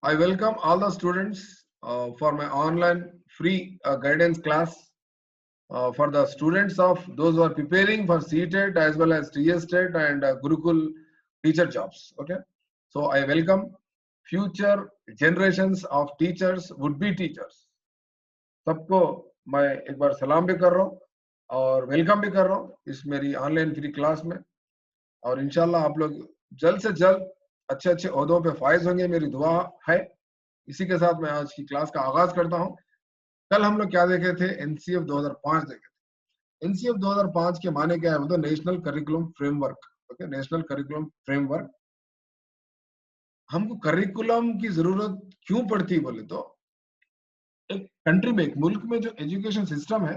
I welcome all the students for my online free guidance class for the students of those who are preparing for CTET as well as TSTET and Gurukul teacher jobs. Okay, so I welcome future generations of teachers, would-be teachers. सबको मैं एक बार सलाम भी कर रहा हूँ और welcome भी कर रहा हूँ इस मेरी ऑनलाइन फ्री क्लास में, और इंशाल्लाह आप लोग जल्द से जल्द अच्छे अच्छे ओहदों पे फाइज होंगे, मेरी दुआ है। इसी के साथ मैं आज की क्लास का आगाज करता हूँ। कल हम लोग क्या देखे थे? एनसीएफ 2005 देखे थे। एनसीएफ 2005 के माने क्या है? वो तो national curriculum framework. Okay, national curriculum framework. हमको करिकुलम की जरूरत क्यों पड़ती बोले तो एक कंट्री में, एक मुल्क में जो एजुकेशन सिस्टम है,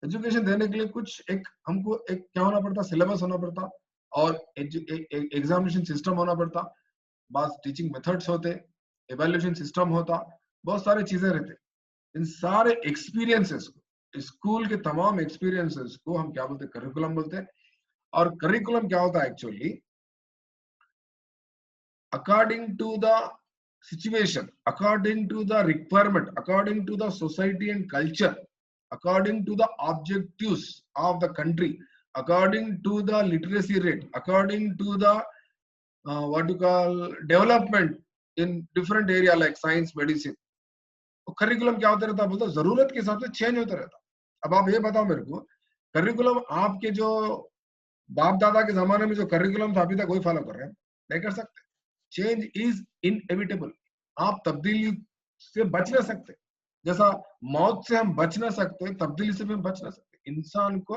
एजुकेशन देने के लिए कुछ एक हमको एक क्या होना पड़ता? सिलेबस होना पड़ता और एग्जामिनेशन सिस्टम होना पड़ता, बस टीचिंग मेथड्स होते, एवेल्यूएशन सिस्टम होता, बहुत सारे चीजें रहते। इन सारे एक्सपीरियंसेस को, स्कूल के तमाम एक्सपीरियंसेस को हम क्या बोलते? करिकुलम बोलते हैं। और करिकुलम क्या होता है actually? According to the situation, according to the requirement, according to the society and culture, according to the objectives of the country, according to the literacy rate, according to the what you call development in different area like science, medicine. तो curriculum क्या होता रहता? बोलते जरूरत के हिसाब से change होता रहता। अब आप ये बताओ मेरे को, करिकुलम आपके जो बाप दादा के जमाने में जो करिकुलम था अभी तक वही फॉलो कर रहे हैं? नहीं कर सकते। Change is inevitable. आप तब्दीली से बच ना सकते, जैसा मौत से हम बच ना सकते, तब्दीली से भी हम बच ना सकते। इंसान को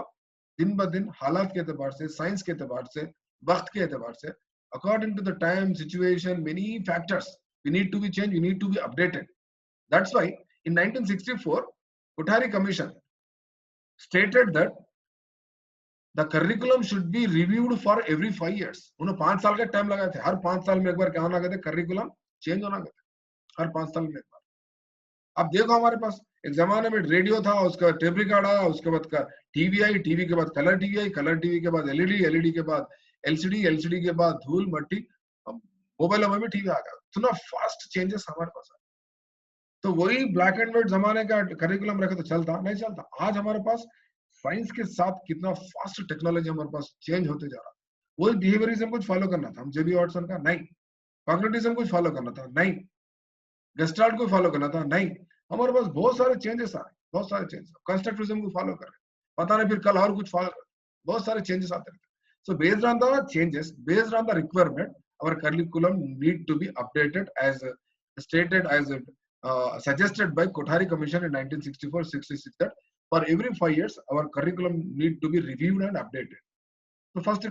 दिन ब दिन हालात के एतबार से, साइंस के एतबार से, वक्त के एतबार से, according to the time, situation, many factors, we need to be change, we need to be updated. That's why in 1964 Kothari commission stated that The curriculum should be reviewed for every 5 years. उन्होंने 5 साल का time लगाए थे। हर 5 साल में एक बार क्या होना कहते? करिकुलम चेंज होना कहते। हर 5 साल में एक बार। अब देखो हमारे पास एक जमाने में रेडियो था, उसका टेप रिकॉर्ड आया, उसके बाद का टीवी आई, टीवी के बाद कलर टीवी आई, कलर टीवी के बाद एलईडी, एलईडी के बाद एलसीडी, एलसीडी के बाद धूल मट्टी, मोबाइलों में भी टीवी आ गया। इतना फास्ट चेंजेस हमारे पास है। तो वही ब्लैक एंड व्हाइट जमाने का करिकुलम रखे तो चलता? नहीं चलता। आज हमारे पास साइंस के साथ कितना फास्ट टेक्नोलॉजी हमारे पास चेंज होते जा रहा। वही बिहेवियरिज्म कुछ फॉलो करना था हम जेबी वाटसन का? नहीं। कॉग्निटिज्म कुछ फॉलो करना था? नहीं। गेस्टाल्ट को फॉलो करना था? नहीं। हमारे पास बहुत सारे चेंजेस आ रहे, बहुत सारे चेंजेस। कंस्ट्रक्टिविज्म को फॉलो कर रहे, पता नहीं फिर कल और कुछ फॉलो, बहुत सारे चेंजेस आते रहते। So based on the changes, based on the requirement, our curriculum need to be updated as stated, as suggested by Kothari Commission in 1964-66, that for every 5 years our curriculum need to be reviewed and updated. So first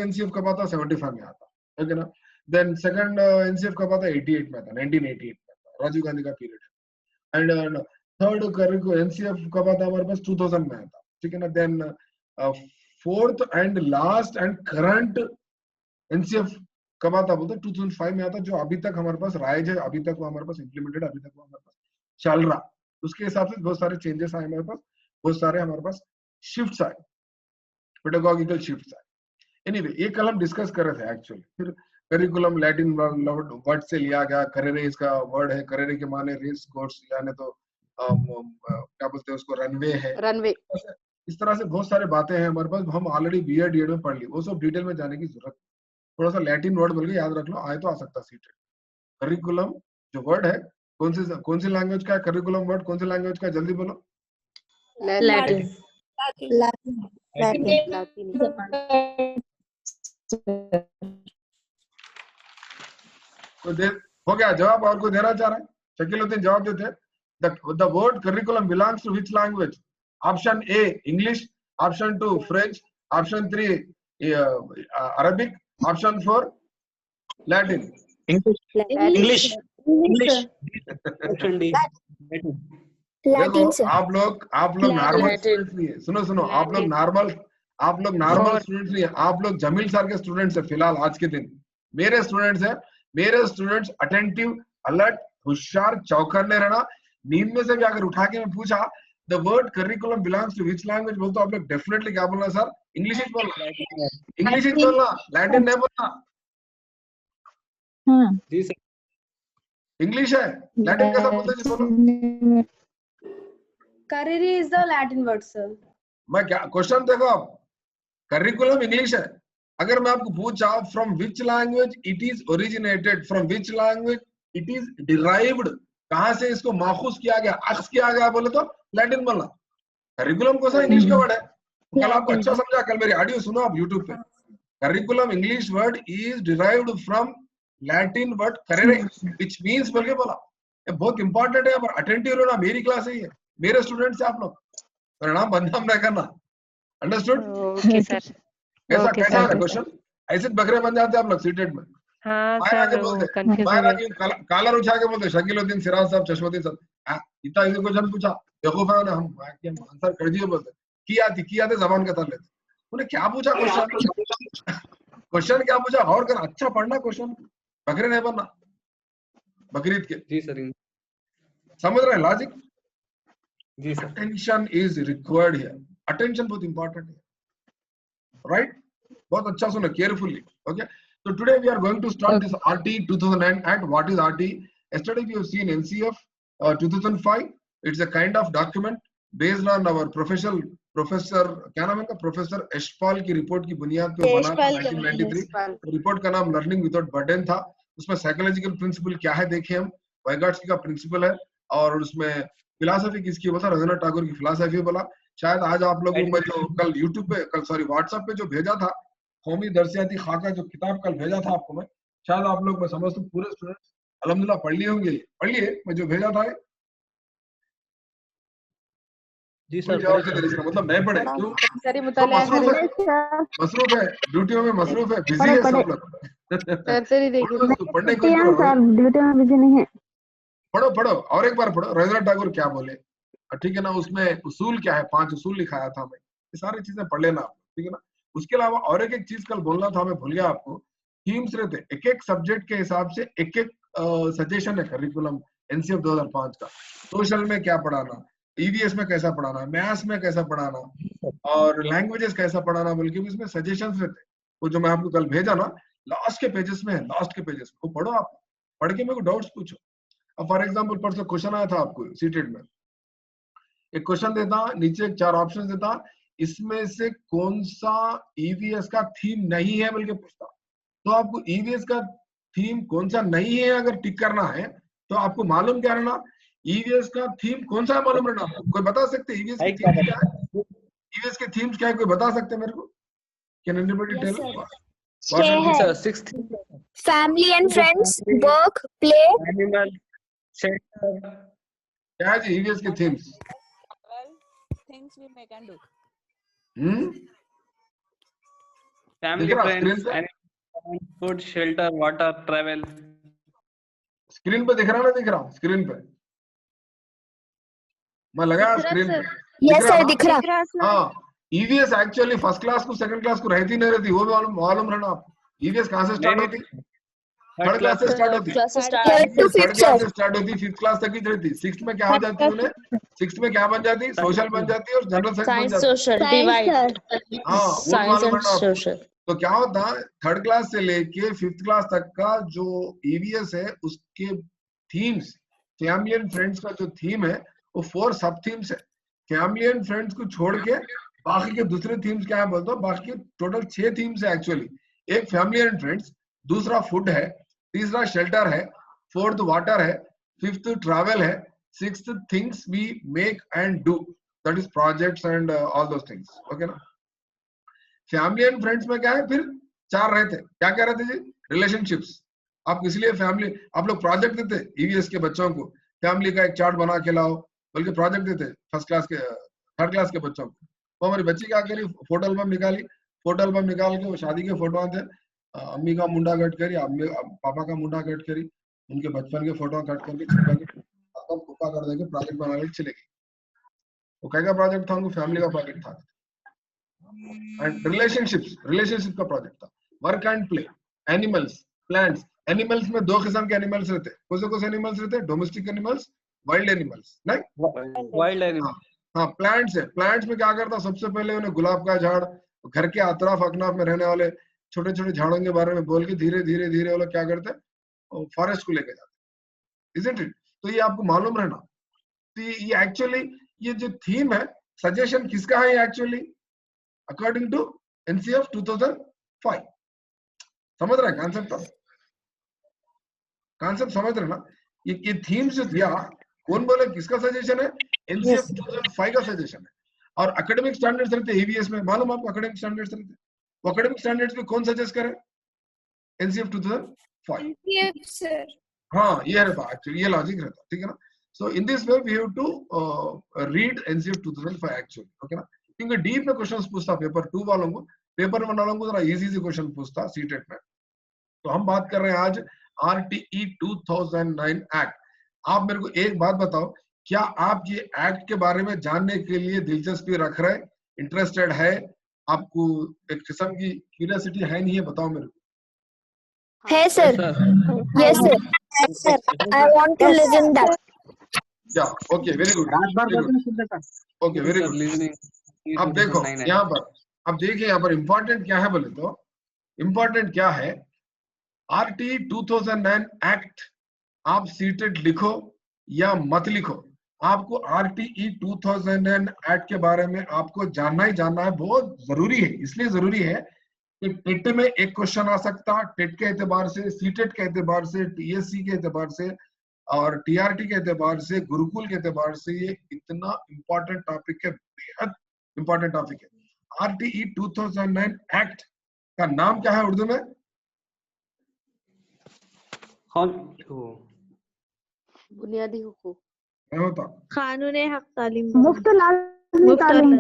NCF कब आता? 75 में आता, okay ना? Then second NCF कब आता? 88 में आता, 1988 में आता, राजीव गांधी का पीरियड है। And third NCF कब आता हमारे पास? 2000 में आता, ठीक है ना? Then fourth and last and current NCF कब आता बोलते? 2005 में आता, जो अभी तक हमारे पास राइज है, अभी तक वो हमारे पास इम्प्लीमेंटेड, अभी तक वो हमारे पास चल रहा। उसके हिसाब से बहुत सारे चेंजेस आए हमारे पास, बहुत सारे हमारे पास शिफ्ट्स आए, पेडागॉजिकल शिफ्ट्स आए। एनीवे, ये कल हम डिस्कस कर रहे थे एक्चुअली। फिर करिकुलम लैटिन वर्ड से लिया गया, करेरे इसका वर्ड है, करेरे के माने रेस कोर्स, यानी तो क्या बोलते हैं उसको, रनवे है, रनवे। इस तरह से बहुत सारे बातें हैं हमारे पास, हम ऑलरेडी बीएड डीएड में पढ़ ली, वो सब डिटेल में जाने की जरूरत। थोड़ा सा लैटिन वर्ड बोल के याद रख लो, आए तो आ सकता सीटेट। करिकुलम जो वर्ड है, कौन सी लैंग्वेज का है? करिकुलम वर्ड कौन सी लैंग्वेज का है? जल्दी बोलो। लैटिन। हो गया जवाब? और कोई देना चाह रहा है? शकीलुद्दीन जवाब देते हैं। The word curriculum belongs to which language? Option A English, option 2 French, option 3 Arabic, option 4 Latin. English. देखो आप लोग नॉर्मल स्टूडेंट्स नहीं है। सुनो आप लोग नॉर्मल स्टूडेंट्स नहीं है, आप लोग जमील सर के स्टूडेंट्स है फिलहाल आज के दिन। मेरे स्टूडेंट्स है, मेरे स्टूडेंट्स अटेंटिव, अलर्ट, होशियार, चौकन्ने रहना। नींद में से भी अगर उठा के मैं पूछा the word curriculum belongs to which language, बोलते आप लोग डेफिनेटली क्या बोलना सर? इंग्लिश ही बोलना, इंग्लिश ही बोलना, लैटिन नहीं बोलना। जी सर। इंग्लिश है, लैटिन कैसा बोलते जी बोलो। Kariri is the Latin word, sir. मैं क्या क्वेश्चन देखो आप, करिकुलम इंग्लिश है, अगर मैं आपको पूछा from which language it is originated, from which language it is derived, कहां से इसको माखूज किया गया, अख्स किया गया बोले तो लैटिन बोलना। करिकुलम कौन सा इंग्लिश का वर्ड है, कल आपको अच्छा समझा, कल मेरी ऑडियो सुनो आप यूट्यूब पे। Curriculum English word is derived from Latin word करेरे व्हिच मींस बोल के बोला। ये बहुत इंपॉर्टेंट है, पर अटेंटिव रहना, मेरी क्लास है ये, मेरे स्टूडेंट्स हैं आप लोग, परिणाम बदनाम नहीं करना, अंडरस्टूड। Okay sir. कैसा ओके कैसा है सर। क्वेश्चन, ऐसे बकरे बन जाते हैं आप लोग सीटेड में। हाँ बाहर आके सर, वो बोलते, कंफ्यूज हो बाहर गए। आके कालर उठा के बोलते शकीलुद्दीन सिराज साहब चश्मुद्दीन साहब इतना इजी क्वेश्चन पूछा, बेवकूफ है ना, हम आंसर कर दिए बोलते किया थे जबान का तर लेते। उन्हें क्या पूछा क्वेश्चन, क्वेश्चन क्या पूछा और कर, अच्छा पढ़ना क्वेश्चन, बकरे नहीं बनना बकरीद के। जी सर। समझ रहे हैं लॉजिक। जी sir. Attention is required here, attention बहुत इंपॉर्टेंट है, राइट। बहुत अच्छा सुनो carefully, okay. So today we are going to start this RT 2009 and what is RT? Yesterday we have seen NCF 2005. It's a kind of document based on our professor क्या नाम है इनका, professor Yashpal की report की बुनियाद पे बना था 1993। रिपोर्ट का नाम लर्निंग विदाउट बर्डन था। उसमें साइकोलॉजिकल प्रिंसिपल क्या है देखे हम, वाइगाट्स्की का प्रिंसिपल है, और उसमें फिलोसफी किसकी बोला, रवींद्रनाथ टैगोर की फिलोसफी बोला। शायद आज आप लोगों को जो कल यूट्यूब पे, कल सॉरी व्हाट्सएप पे जो भेजा था कौमी दर्सियाती खाका, जो किताब कल भेजा था आपको मैं, शायद आप लोग, मैं समझता हूँ पूरे स्टूडेंट्स अल्हम्दुलिल्लाह पढ़ लिए होंगे, पढ़ लिए मैं जो भेजा था। जी सर। मतलब नहीं पढ़े क्यों, तो मसरूफ है ड्यूटियों में, मसरूफ है, बिजी है सब लोग। पढ़ने को ड्यूटी में बिजी नहीं है। पढ़ो पढ़ो और एक बार पढ़ो रवींद्रनाथ टैगोर क्या बोले, ठीक है ना। उसमें उसूल क्या है, 5 उसूल लिखाया था मैं, ये सारी चीजें पढ़ लेना आप, ठीक है ना। उसके अलावा और एक चीज कल बोलना था, मैं भूल गया आपको। थीम्स रहते एक एक सब्जेक्ट के हिसाब से, एक एक सजेशन है करिकुलम एनसीएफ 2005 का। सोशल में क्या पढ़ाना, ईवीएस में कैसा पढ़ाना, मैथ्स में कैसा पढ़ाना, और लैंग्वेजेस कैसा पढ़ाना, बल्कि इसमें सजेशंस रहते। वो जो मैं आपको कल भेजा ना, लास्ट के पेजेस में है, लास्ट के पेजेस में वो पढ़ो आप, पढ़ के मेरे को डाउट्स पूछो। अब फॉर एग्जाम्पल परसों क्वेश्चन आया था आपको सीटेड में, एक क्वेश्चन देता, नीचे 4 ऑप्शन देता, इसमें से कौन सा ईवीएस का थीम नहीं है बल्कि पूछता। तो आपको ईवीएस का थीम कौन सा नहीं है अगर टिक करना है, तो आपको मालूम क्या रहना, ईवीएस का थीम कौन सा है मालूम रहना। कोई बता सकते ईवीएस की थीम क्या है, ईवीएस के थीम्स क्या है, कोई बता सकते मेरे को, can anybody tell? Family and friends, work, play, animal, shelter. क्या है जी ईवीएस के themes? Things we may can do. Family, friends, animal, food, shelter, water, travel. Screen पे दिख रहा ना, दिख रहा स्क्रीन पे, मैं लगा स्क्रीन पे, यस सर दिख रहा। हाँ, ईवीएस एक्चुअली फर्स्ट क्लास को सेकंड क्लास को रहती नहीं रहती, वो भी मालूम रहना आप। ईवीएस कहाँ से स्टार्ट होती, थर्ड क्लास से स्टार्ट होती, थर्ड क्लास से स्टार्ट होती, 5th क्लास तक ही रहती। 6th में क्या हो जाती है उन्हें, 6th में क्या बन जाती, सोशल बन जाती है और जनरल साइंस बन जाती है। हाँ, वो मालूम रहना आपको। तो क्या होता है, थर्ड क्लास से लेके 5th क्लास तक का जो ईवीएस है, उसके थीम्स, फैमिली एंड फ्रेंड्स का जो थीम है वो 4 सब थीम्स है। फैमिली एंड फ्रेंड्स को छोड़ के बाकी के दूसरे थीम्स क्या है बोलते हो, बाकी टोटल 6 थीम्स है एक्चुअली। एक फैमिली एंड फ्रेंड्स, दूसरा फूड है, तीसरा शेल्टर है, 4th वाटर है, 5th ट्रैवल है, 6th things we make and do, that is projects and all those things, okay ना। फैमिली एंड फ्रेंड्स में क्या है, फिर 4 रहते, क्या क्या रहते जी, रिलेशनशिप्स। आप इसलिए फैमिली, आप लोग प्रोजेक्ट देते ईवीएस के बच्चों को, फैमिली का एक चार्ट बना के लाओ, बल्कि प्रोजेक्ट देते फर्स्ट क्लास के, थर्ड क्लास के बच्चों को। वो हमारी बच्ची क्या करी, फोटो एल्बम निकाली, फोटो एल्बम निकाल के वो शादी के फोटो थे, अम्मी का मुंडा कट करी, अम्मी पापा का मुंडा कट करी, उनके बचपन के फोटो कट करके चिपका के पापा कर देंगे, प्रोजेक्ट बना के चलेगी। वो क्या प्रोजेक्ट था, उनको फैमिली का प्रोजेक्ट था। एंड रिलेशनशिप का प्रोजेक्ट था। Work and play, animals, plants. Animals में 2 किस्म के एनिमल्स रहते, कौन से एनिमल्स रहते, डोमेस्टिक एनिमल्स, वाइल्ड एनिमल्स, नहीं वाइल्ड एनिमल। हाँ, प्लांट्स है। प्लांट्स में क्या करता, सबसे पहले उन्हें गुलाब का झाड़, घर के अतराफ अकनाफ में रहने वाले छोटे छोटे झाड़ों के बारे में बोल के धीरे धीरे धीरे वो लोग क्या करते, फॉरेस्ट को लेके जाते। isn't it? तो ये आपको मालूम रहना। तो ये एक्चुअली ये जो थीम है, सजेशन किसका है एक्चुअली? According to NCF 2005। समझ रहे हैं कॉन्सेप्ट? कॉन्सेप्ट समझ रहे ना? ये थीम जो दिया, कौन बोले किसका सजेशन है? एनसीएफ 2005 का सजेशन है। और एकेडमिक स्टैंडर्ड्स रहते एबीएस में, मालूम आपको एकेडमिक स्टैंडर्ड्स रहते? वो एकेडमिक स्टैंडर्ड्स में कौन सजेस्ट करे? एनसीएफ 2005। सर। हाँ, ये रहता एक्चुअली, ये लॉजिक रहता, ठीक है ना? So in this way we have to read NCF 2005 actually, okay ना? क्योंकि डीप में क्वेश्चंस पूछता पेपर 2 वालों को, पेपर 1 वालों को जरा इजी क्वेश्चन पूछता सीटेट में। तो हम बात कर रहे हैं आज आरटीई 2009 एक्ट। आप मेरे को एक बात बताओ, क्या आप ये एक्ट के बारे में जानने के लिए दिलचस्पी रख रहे, इंटरेस्टेड है? आपको एक किस्म की क्यूरियोसिटी है नहीं है? बताओ मेरे को। है sir. Yes sir. I want to listen that. या okay, very good, okay, very good. अब देखो यहाँ पर, अब देखिए यहाँ पर इम्पोर्टेंट क्या है बोले तो, इम्पोर्टेंट क्या है, आरटीई 2009 एक्ट आप सीटेट लिखो या मत लिखो, आपको आरटीई 2009 एक्ट के बारे में आपको जानना ही जानना है, बहुत जरूरी है। इसलिए जरूरी है कि टेट में एक क्वेश्चन आ सकता, टेट के एतबार से, सीटेट के एतबार से, टीएससी के एतबार से और टीआरटी के एतबार से, गुरुकुल के एतबार से, ये इतना इंपॉर्टेंट टॉपिक है, बेहद इंपॉर्टेंट टॉपिक है। आरटीई 2009 एक्ट का नाम क्या है उर्दू में? बुनियादी हुकूक। नहीं होता। कानून हक तालीम। मुफ्त लाज़मी तालीम।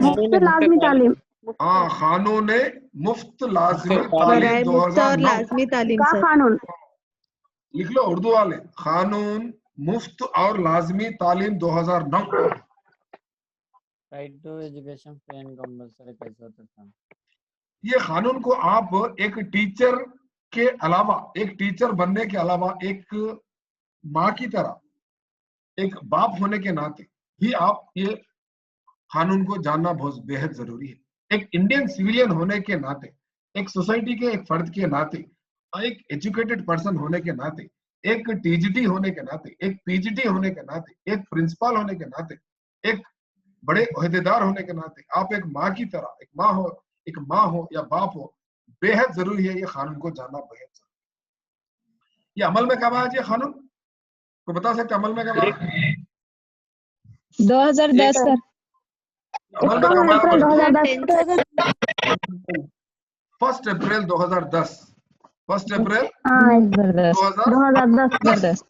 मुफ्त लाज़मी तालीम। हाँ, कानून मुफ्त लाजमी तालीम 2009 तालीम का कानून? लिख लो उर्दू वाले, कानून मुफ्त और लाजमी तालीम 2009। Right to education free and compulsory कैसे होता है? ये कानून को आप एक टीचर के अलावा, एक टीचर बनने के अलावा, एक माँ की तरह, एक बाप होने के नाते भी आप ये कानून को जानना बहुत बेहद जरूरी है। एक इंडियन सिविलियन होने के नाते, एक सोसाइटी के एक फर्द के नाते, एक एजुकेटेड पर्सन होने के नाते, एक टीजीटी होने के नाते, एक पीजीटी होने के नाते, एक प्रिंसिपल होने के नाते, एक बड़े ओहदेदार होने के नाते, आप एक माँ की तरह, एक माँ हो या बाप हो, बेहद जरूरी है ये कानून को जानना, बेहद जरूरी। ये अमल में कब आया ये कानून? तो बता सकते अमल में कब आया? 2010 सर। अमल में कब आया? 2010। 1 अप्रैल 2010। 1 अप्रैल 2010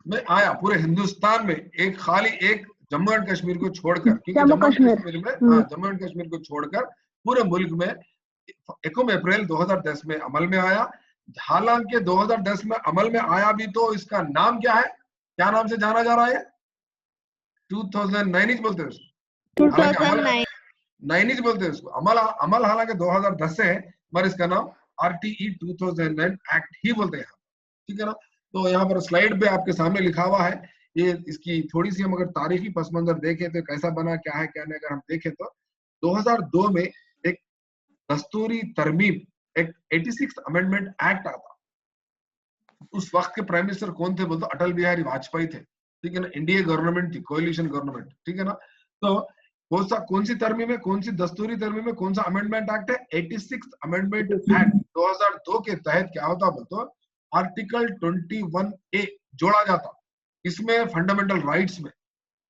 में आया पूरे हिंदुस्तान में, एक खाली एक जम्मू एंड कश्मीर को छोड़कर, क्योंकि जम्मू जम्मू एंड कश्मीर। कश्मीर में, जम्मू एंड कश्मीर को छोड़कर पूरे मुल्क में 1 अप्रैल 2010 में अमल में आया। हालांकि 2010 में अमल में आया भी तो इसका नाम क्या है, क्या नाम से जाना जा रहा है? 2009 बोलते हैं उसको, 2009 बोलते हैं उसको। अमल हालांकि 2010 से है, मगर इसका नाम आरटीई 2009 एक्ट ही बोलते हैं, ठीक है ना? तो यहाँ पर स्लाइड पे आपके सामने लिखा हुआ है, ये इसकी थोड़ी सी हम अगर तारीखी पस मंजर देखें तो कैसा बना, क्या है क्या नहीं, अगर हम देखें तो 2002 में एक दस्तूरी तरमीम, एक 86 अमेंडमेंट एक्ट आता। उस वक्त के प्राइम मिनिस्टर कौन थे बोलते? अटल बिहारी वाजपेयी थे, ठीक है ना? इंडिया गवर्नमेंट थी, कोएलिशन गवर्नमेंट, ठीक है ना? तो कौन सी तरमीम है, कौन सी दस्तूरी तरमीम है, कौन सा अमेंडमेंट एक्ट है? 86 अमेंडमेंट एक्ट 2002 के तहत क्या होता बोलते? आर्टिकल 21A जोड़ा जाता, इसमें फंडामेंटल राइट्स में,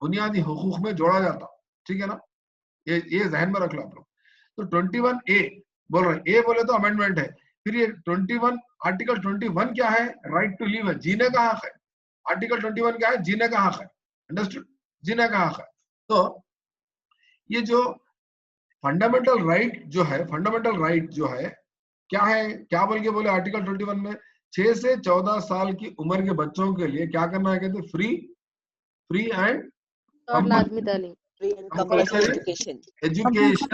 बुनियादी हुकूक में जोड़ा जाता, ठीक है ना? ये जहन में रख लो आप लोग। तो 21A बोल रहे, ए बोले तो अमेंडमेंट है, फिर ये 21 आर्टिकल 21 क्या है? राइट टू लिव है, जीने का हक है। आर्टिकल 21 क्या है? जीने का हक है, अंडरस्टूड? जीने का हक है। तो ये जो फंडामेंटल राइट जो है, फंडामेंटल राइट जो है क्या है, क्या बोल के बोले आर्टिकल 21 में? 6 से 14 साल की उम्र के बच्चों के लिए क्या करना है? कहते फ्री एंड लाजमी तालीम। Education,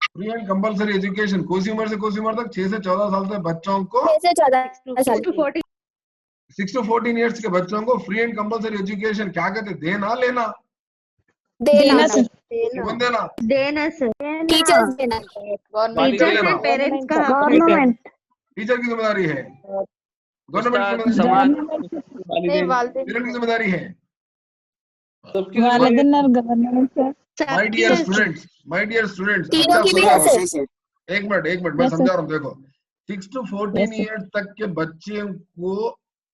free and compulsory education. कौन सी उम्र से कौन सी उम्र तक? 6 से 14 साल तक बच्चों को, 6 से 14 साल 6 to 14 ईयर्स के बच्चों को फ्री एंड कंपल्सरी एजुकेशन क्या कहते? देना लेना? देना सर। कौन देना? देना सर। टीचर्स देना। गवर्नमेंट टीचर्स एंड पेरेंट्स का हक है। गवर्नमेंट। टीचर की जिम्मेदारी है। गवर्नमेंट की समाज नहीं, वालिदैन पेरेंट्स की जिम्मेदारी है। सबकी वालिदैन और government sir. My dear students तीनों अच्छा की भी सुनो, है सर। एक मिनट मैं Yes, sir. समझा रहा हूँ। देखो 6 to 14 Yes, sir. ईयर तक के बच्चे को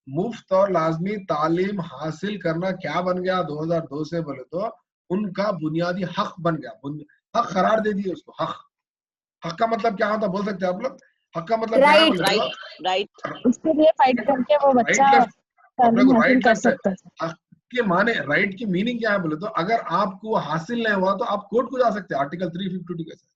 मुफ्त और लाजमी तालीम हासिल करना क्या बन गया 2002 से बोले तो उनका बुनियादी हक बन गया। हक करार दे दिए उसको। हक का मतलब क्या होता बोल सकते हैं आप लोग? हक का मतलब क्या है Right. बोले तो Right. उसके लिए फाइट करके वो बच्चा तालीम हासिल राइट कर लेफ्ट है। सकता है। हक के माने राइट की मीनिंग क्या है बोले तो अगर आपको हासिल नहीं हुआ तो आप कोर्ट को जा सकते हैं। आर्टिकल 352 के तहत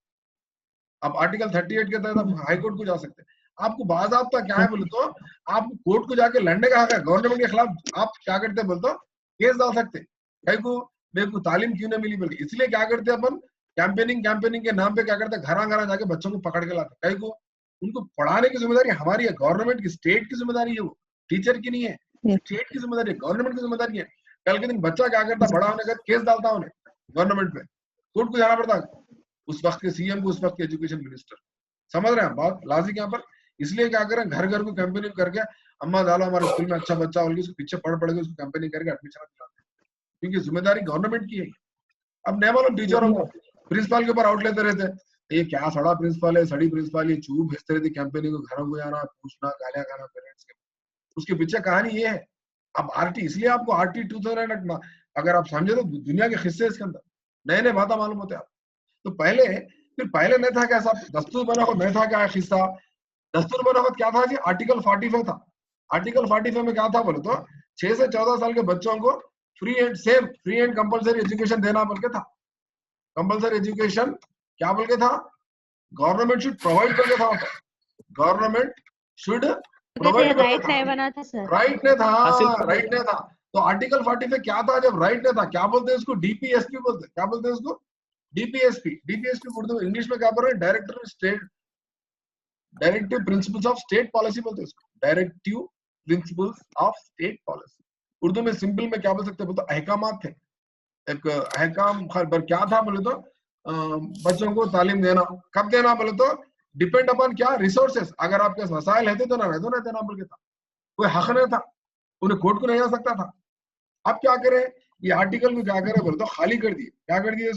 आप आर्टिकल 38 के तहत आप हाई कोर्ट को जा सकते हैं। आपको बाज़ाब्ता क्या है बोले तो आप कोर्ट को जाके लड़ने का हक है। गवर्नमेंट के खिलाफ आप क्या करते हैं बोले तो केस डाल सकते हैं। कहीं को मेरे को तालीम क्यों नहीं मिली बोले, इसलिए क्या करते हैं अपन कैंपेनिंग के नाम पे क्या करते हैं, घर जाके बच्चों को पकड़ के लाते हैं। कहीं को उनको पढ़ाने की जिम्मेदारी हमारी है, गवर्नमेंट की, स्टेट की जिम्मेदारी है, वो टीचर की नहीं है। स्टेट की जिम्मेदारी है, गवर्नमेंट की जिम्मेदारी है। कल के दिन बच्चा क्या करता, बड़ा होने का केस डालता उन्हें गवर्नमेंट पे, कोर्ट को जाना पड़ता उस वक्त के सीएम को, उस वक्त के एजुकेशन मिनिस्टर। समझ रहे हैं बात लॉजिक यहाँ पर? इसलिए क्या करें, घर घर को कैंपेनिंग करके अम्मा डालो हमारे स्कूल में अच्छा बच्चा होगी, उसके पीछे पढ़ के उसको कैंपेनिंग करके एडमिशन दिलाते हैं, क्योंकि जिम्मेदारी गवर्नमेंट की है। अब नहीं मालूम टीचरों को प्रिंसिपल के ऊपर आउट लेते रहते, ये क्या सड़ा प्रिंसिपल है, सड़ी प्रिंसिपल, ये चूप भेजते रहती कैंपेनिंग को, घरों को जाना, पूछना, गालियां खाना पेरेंट्स के। उसके पीछे कहानी ये है। अब आरटी, इसलिए आपको आरटी 2000 अगर आप समझे तो दुनिया के हिस्से इसके अंदर नए नए बातें मालूम होते हैं आप। तो पहले नहीं था कैसा दस्तूर बना हो, नहीं था क्या हिस्सा दस्तूर बना हो, क्या था जी? आर्टिकल 45 था। आर्टिकल 45 में क्या था बोले तो 6 से 14 साल के बच्चों को फ्री एंड कंपलसरी एजुकेशन देना बोल के था। कंपलसरी एजुकेशन क्या बोल के था? गवर्नमेंट शुड प्रोवाइड करके था। गवर्नमेंट शुड प्रोवाइड राइट नहीं बना था सर। राइट नहीं था। तो आर्टिकल 40 में क्या था जब राइट नहीं था? क्या बोलते हैं उसको? डीपीएसपी बोलते हैं। क्या बोलते हैं उसको? डीपीएसपी उर्दू इंग्लिश में क्या बोल रहे हैं? Directive principles of state policy बोलते हैं उसको। Directive principles of state policy Urdu में सिंपल में क्या बोल सकते हैं? बोलते अहकामात थे। एक अहकाम क्या था बोले तो बच्चों को तालीम देना। कब देना बोले तो डिपेंड अपॉन क्या? रिसोर्सेस। अगर आपके पास वसाइल है तो देना, नहीं तो नहीं देना बोल के था। कोई हक नहीं था, उन्हें कोर्ट को नहीं जा सकता था। अब क्या करें? ये आर्टिकल में क्या करे बोले तो खाली कर दिए। क्या कर दिए?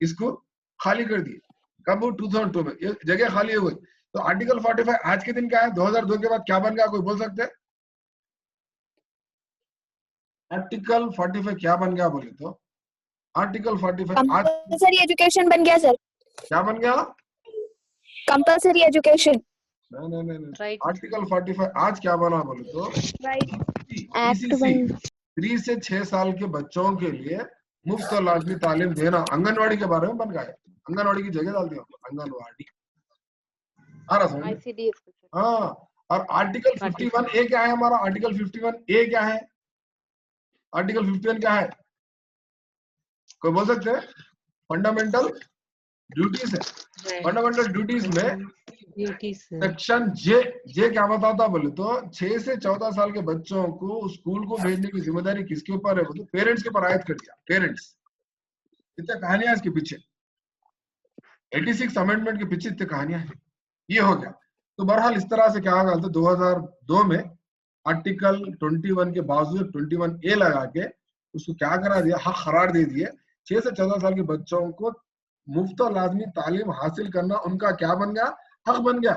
इसको खाली कर दिए। कब? 2002 में ये जगह खाली हो गई। तो आर्टिकल 45 आज के दिन क्या है? 2002 के बाद क्या बन गया? कोई बोल सकते हैं? आर्टिकल 45 क्या बन गया बोले तो आर्टिकल 45 आज कंपलसरी एजुकेशन बन गया सर। क्या बन गया? Compulsory education. नहीं। राइट आर्टिकल 45 आज क्या बना बोले तो एक्ट बन 3 से 6 साल के बच्चों के लिए मुफ्त और लाजमी तालीम देना आंगनवाड़ी के बारे में बन गया है। आंगनवाड़ी की जगह डाल दिया आंगनवाड़ी। आ रहा समझ? आईसीडीएस। हाँ। और आर्टिकल 51 ए क्या है हमारा? आर्टिकल 51 ए क्या है? आर्टिकल 51 क्या है? कोई बोल सकते हैं? फंडामेंटल ड्यूटीज है। फंडामेंटल ड्यूटीज में सेक्शन जे क्या बताता बोले तो 6 से 14 साल के बच्चों को स्कूल को भेजने की जिम्मेदारी किसके ऊपर है? बोले तो पेरेंट्स के ऊपर आयत कर दिया। पेरेंट्स। इतने कहानियां इसके पीछे, 86 अमेंडमेंट के पीछे इतने कहानियां हैं। ये हो गया। तो बहरहाल इस तरह से क्या होगा तो 2002 में आर्टिकल 21 के बावजूद 21 ए लगा के उसको क्या करा दिया? हक करार दे दिए। 6 से 14 साल के बच्चों को मुफ्त और लाजमी तालीम हासिल करना उनका क्या बन गया? हक बन गया।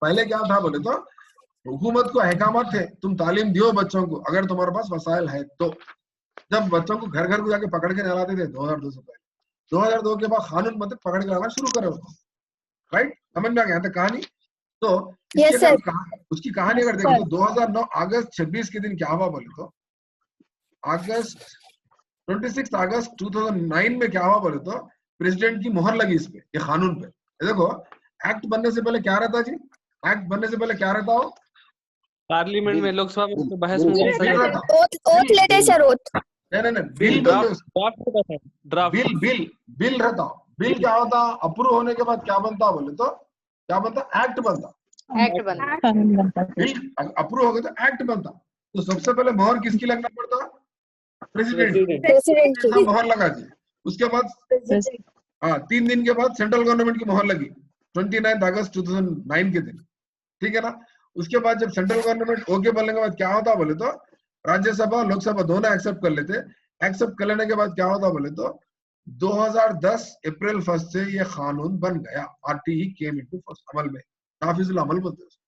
पहले क्या था बोले तो हुकूमत को अहकामात थे, तुम तालीम दियो बच्चों को अगर तुम्हारे पास वसाइल है तो। जब बच्चों को घर को जाके पकड़ के नहलाते थे 2002 से पहले, 2002 के बाद कानून मतलब पकड़ के लाना शुरू करे होते। राइट? समझ में आ गया था कहानी? तो उसकी कहानी अगर देखो तो 2009 अगस्त 26 के दिन क्या हुआ बोले तो 26 अगस्त 2009 में क्या हुआ बोले तो प्रेसिडेंट की मोहर लगी इस पे, ये कानून पे। देखो एक्ट बनने से पहले क्या रहता जी? एक्ट बनने से पहले क्या रहता हो? पार्लियामेंट में, लोकसभा में बहस में ओथ लेते सर, ओथ। नहीं बिल बिल रहता। बिल क्या होता? अप्रूव होने के बाद क्या बनता बोले तो क्या बनता? एक्ट बनता। बिल अप्रूव हो गया तो एक्ट बनता। तो सबसे पहले मोहर किसकी लगना पड़ता? प्रेसिडेंट की मोहर लगा दी। उसके बाद 3 दिन के बाद सेंट्रल गवर्नमेंट की मोहर लगी 29 अगस्त 2009 के दिन। ठीक है ना? उसके बाद जब सेंट्रल गवर्नमेंट ओके बोलने के बाद क्या होता बोले तो राज्यसभा लोकसभा दोनों एक्सेप्ट कर लेते। एक्सेप्ट कर लेने के बाद क्या होता बोले तो 2010 अप्रैल 1 से ये कानून बन गया। आरटीई केम इनटू फोर्स, अमल में, नाफिजुल अमल बोलते हैं उसको,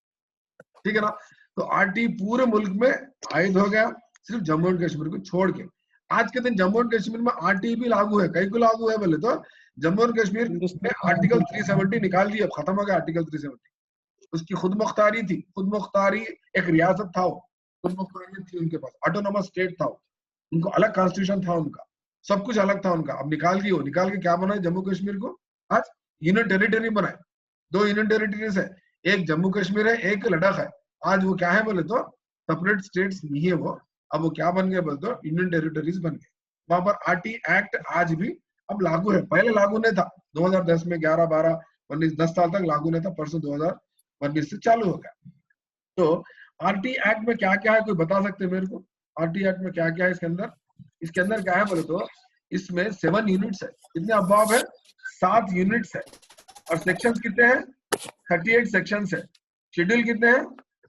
ठीक है ना। तो आरटीई पूरे मुल्क में आयद हो गया, सिर्फ जम्मू एंड कश्मीर को छोड़ के। आज के दिन जम्मू एंड कश्मीर में आरटीई भी लागू है। कई को लागू है बोले तो जम्मू एंड कश्मीर में आर्टिकल 370 निकाल दिया, खत्म हो गया आर्टिकल 370। उसकी खुद मुख्तारी थी, खुद मुख्तारी एक रियासत था, वो खुद मुख्तारी थी उनके पास, ऑटोनोमस स्टेट था, उनको अलग कॉन्स्टिट्यूशन था, उनका सब कुछ अलग था उनका। अब निकाल दिया, निकाल के क्या बनाए जम्मू कश्मीर को, आज यूनियन टेरिटरी बनाए। 2 यूनियन टेरिटरीज है, एक जम्मू कश्मीर है, एक लद्दाख है। आज वो क्या है बोले तो सेपरेट स्टेट्स नहीं है वो, अब वो क्या बन गए बोले तो यूनियन टेरिटरीज बन गए। वहां पर आरटी एक्ट आज भी अब लागू है, पहले लागू नहीं था। 2010 में 11, 12, 19, 10 साल तक लागू नहीं था, परसों 2019 से चालू हो गया। तो आरटी एक्ट में क्या क्या है, कोई बता सकते हैं मेरे को? आरटी एक्ट में क्या क्या है इसके अंदर? इसके अंदर क्या है बोले तो इसमें 7 यूनिट्स है। कितने अबाब है? 7 यूनिट्स है। और सेक्शंस कितने हैं? 38 सेक्शंस है। शेड्यूल कितने हैं?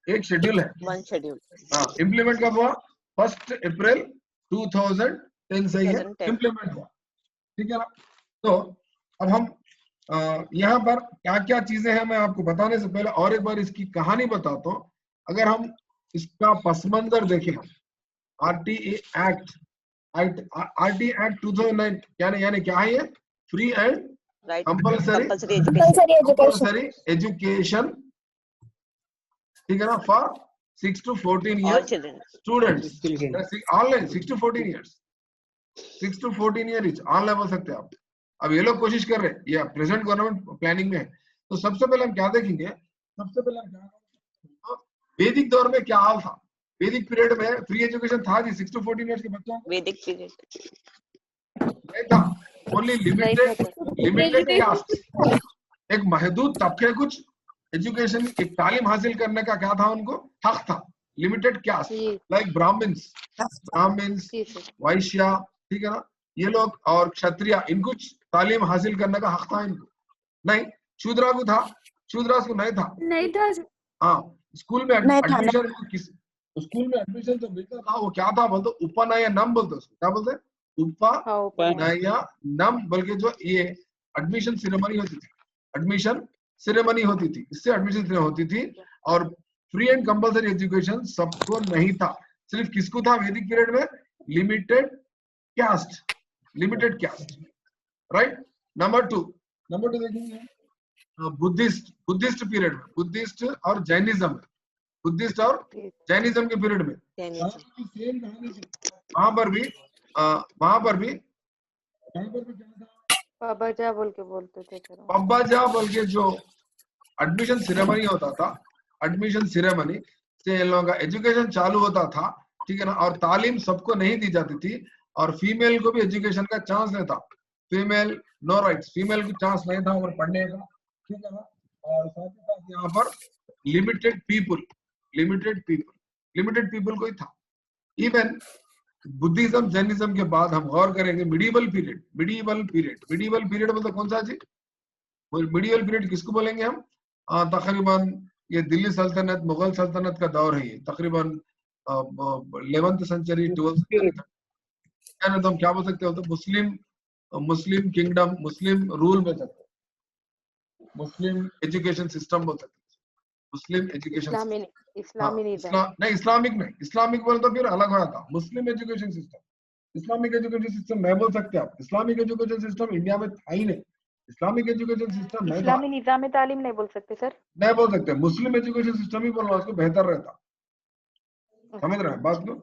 एक शेड्यूल है, 1 शेड्यूल। हाँ। इम्प्लीमेंट कब हुआ? 1 अप्रैल 2010 से ये इम्प्लीमेंट हुआ, ठीक है ना। तो अब हम यहाँ पर क्या क्या चीजें हैं, मैं आपको बताने से पहले और एक बार इसकी कहानी बताता हूँ। अगर हम इसका पस मंजर देखें, आरटीई एक्ट 2009 यानी क्या है ये? Free and right, compulsory education, ठीक है ना, for 6 to 14 all years children. Students, online 6 to 14 years, 6 to 14 years online बोल सकते हैं आप। अब ये लोग कोशिश कर रहे हैं, ये प्रेजेंट गवर्नमेंट प्लानिंग में है। तो सबसे पहले हम क्या देखेंगे, सबसे पहले हम क्या, वैदिक दौर में क्या हाल था? वैदिक पीरियड में फ्री एजुकेशन था जी 6 to 14 years के बच्चों को? वैदिक पीरियड नहीं था, ओनली लिमिटेड कास्ट, एक महदूद तबके कुछ एजुकेशन, एक तालीम हासिल करने का क्या था उनको? हक था। लिमिटेड कास्ट लाइक ब्राह्मण्स, वैश्या, ठीक है ना, ये लोग और क्षत्रिय, इनको तालीम हासिल करने का हक था इनको। नहीं, शूद्रा को था, शूद्रास को नहीं था। हाँ, स्कूल में एडमिशन, स्कूल में एडमिशन जो मिलता था वो क्या था बोलते? उपनयनम बोलते उसको। क्या बोलते? उपनयनम, बल्कि जो ये एडमिशन सेरेमनी होती थी, एडमिशन सेरेमनी होती थी, इससे एडमिशन होती थी। और फ्री एंड कंपल्सरी एजुकेशन सबको नहीं था, सिर्फ किसको था वैदिक पीरियड में? Limited cast, right. नंबर 2 देखेंगे बुद्धिस्ट पीरियड में, बुद्धिस्ट और जैनिज्म, बुद्धिस्ट और जैनिज्म के पीरियड में सेम कहानी थी। वहां पर भी क्या था? पाबाजा बोल के बोलते थे। पाबाजा बोल के जो एडमिशन सेरेमनी होता था, एडमिशन सेरेमनी से इन लोगों का एजुकेशन चालू होता था, ठीक है ना। और तालीम सबको नहीं दी जाती थी, और फीमेल को भी एजुकेशन का चांस नहीं था। फीमेल नो राइट्स, फीमेल को चांस नहीं था और पढ़ने का, ठीक है ना। और साथ ही साथ यहाँ पर लिमिटेड पीपल कोई था। इवन बुद्धिज्म जैनिज्म के बाद हम गौर करेंगे मिडीवल पीरियड मतलब कौन सा जी? मिडीवल पीरियड किसको बोलेंगे हम? तकरीबन ये दिल्ली सल्तनत, मुगल सल्तनत का दौर है ये, तकरीबन 11th सेंचुरी 12th सेंचुरी। तो हम क्या बोल सकते हो? तो मुस्लिम किंगडम, मुस्लिम रूल में सकते, मुस्लिम एजुकेशन सिस्टम बोल सकते, मुस्लिम एजुकेशन, इस्लामिक नहीं, इस्लामिक बोले तो फिर अलग होता था। Muslim education system, Islamic education system नहीं बोल सकते आप। इस्लामिक एजुकेशन सिस्टम इंडिया में था ही नहीं, इस्लामिक एजुकेशन सिस्टम नहीं था। इस्लामी निज़ाम तालीम नहीं बोल सकते सर, नहीं बोल सकते, मुस्लिम एजुकेशन सिस्टम ही बोलना उसको बेहतर रहता। समझ रहे हैं बात को?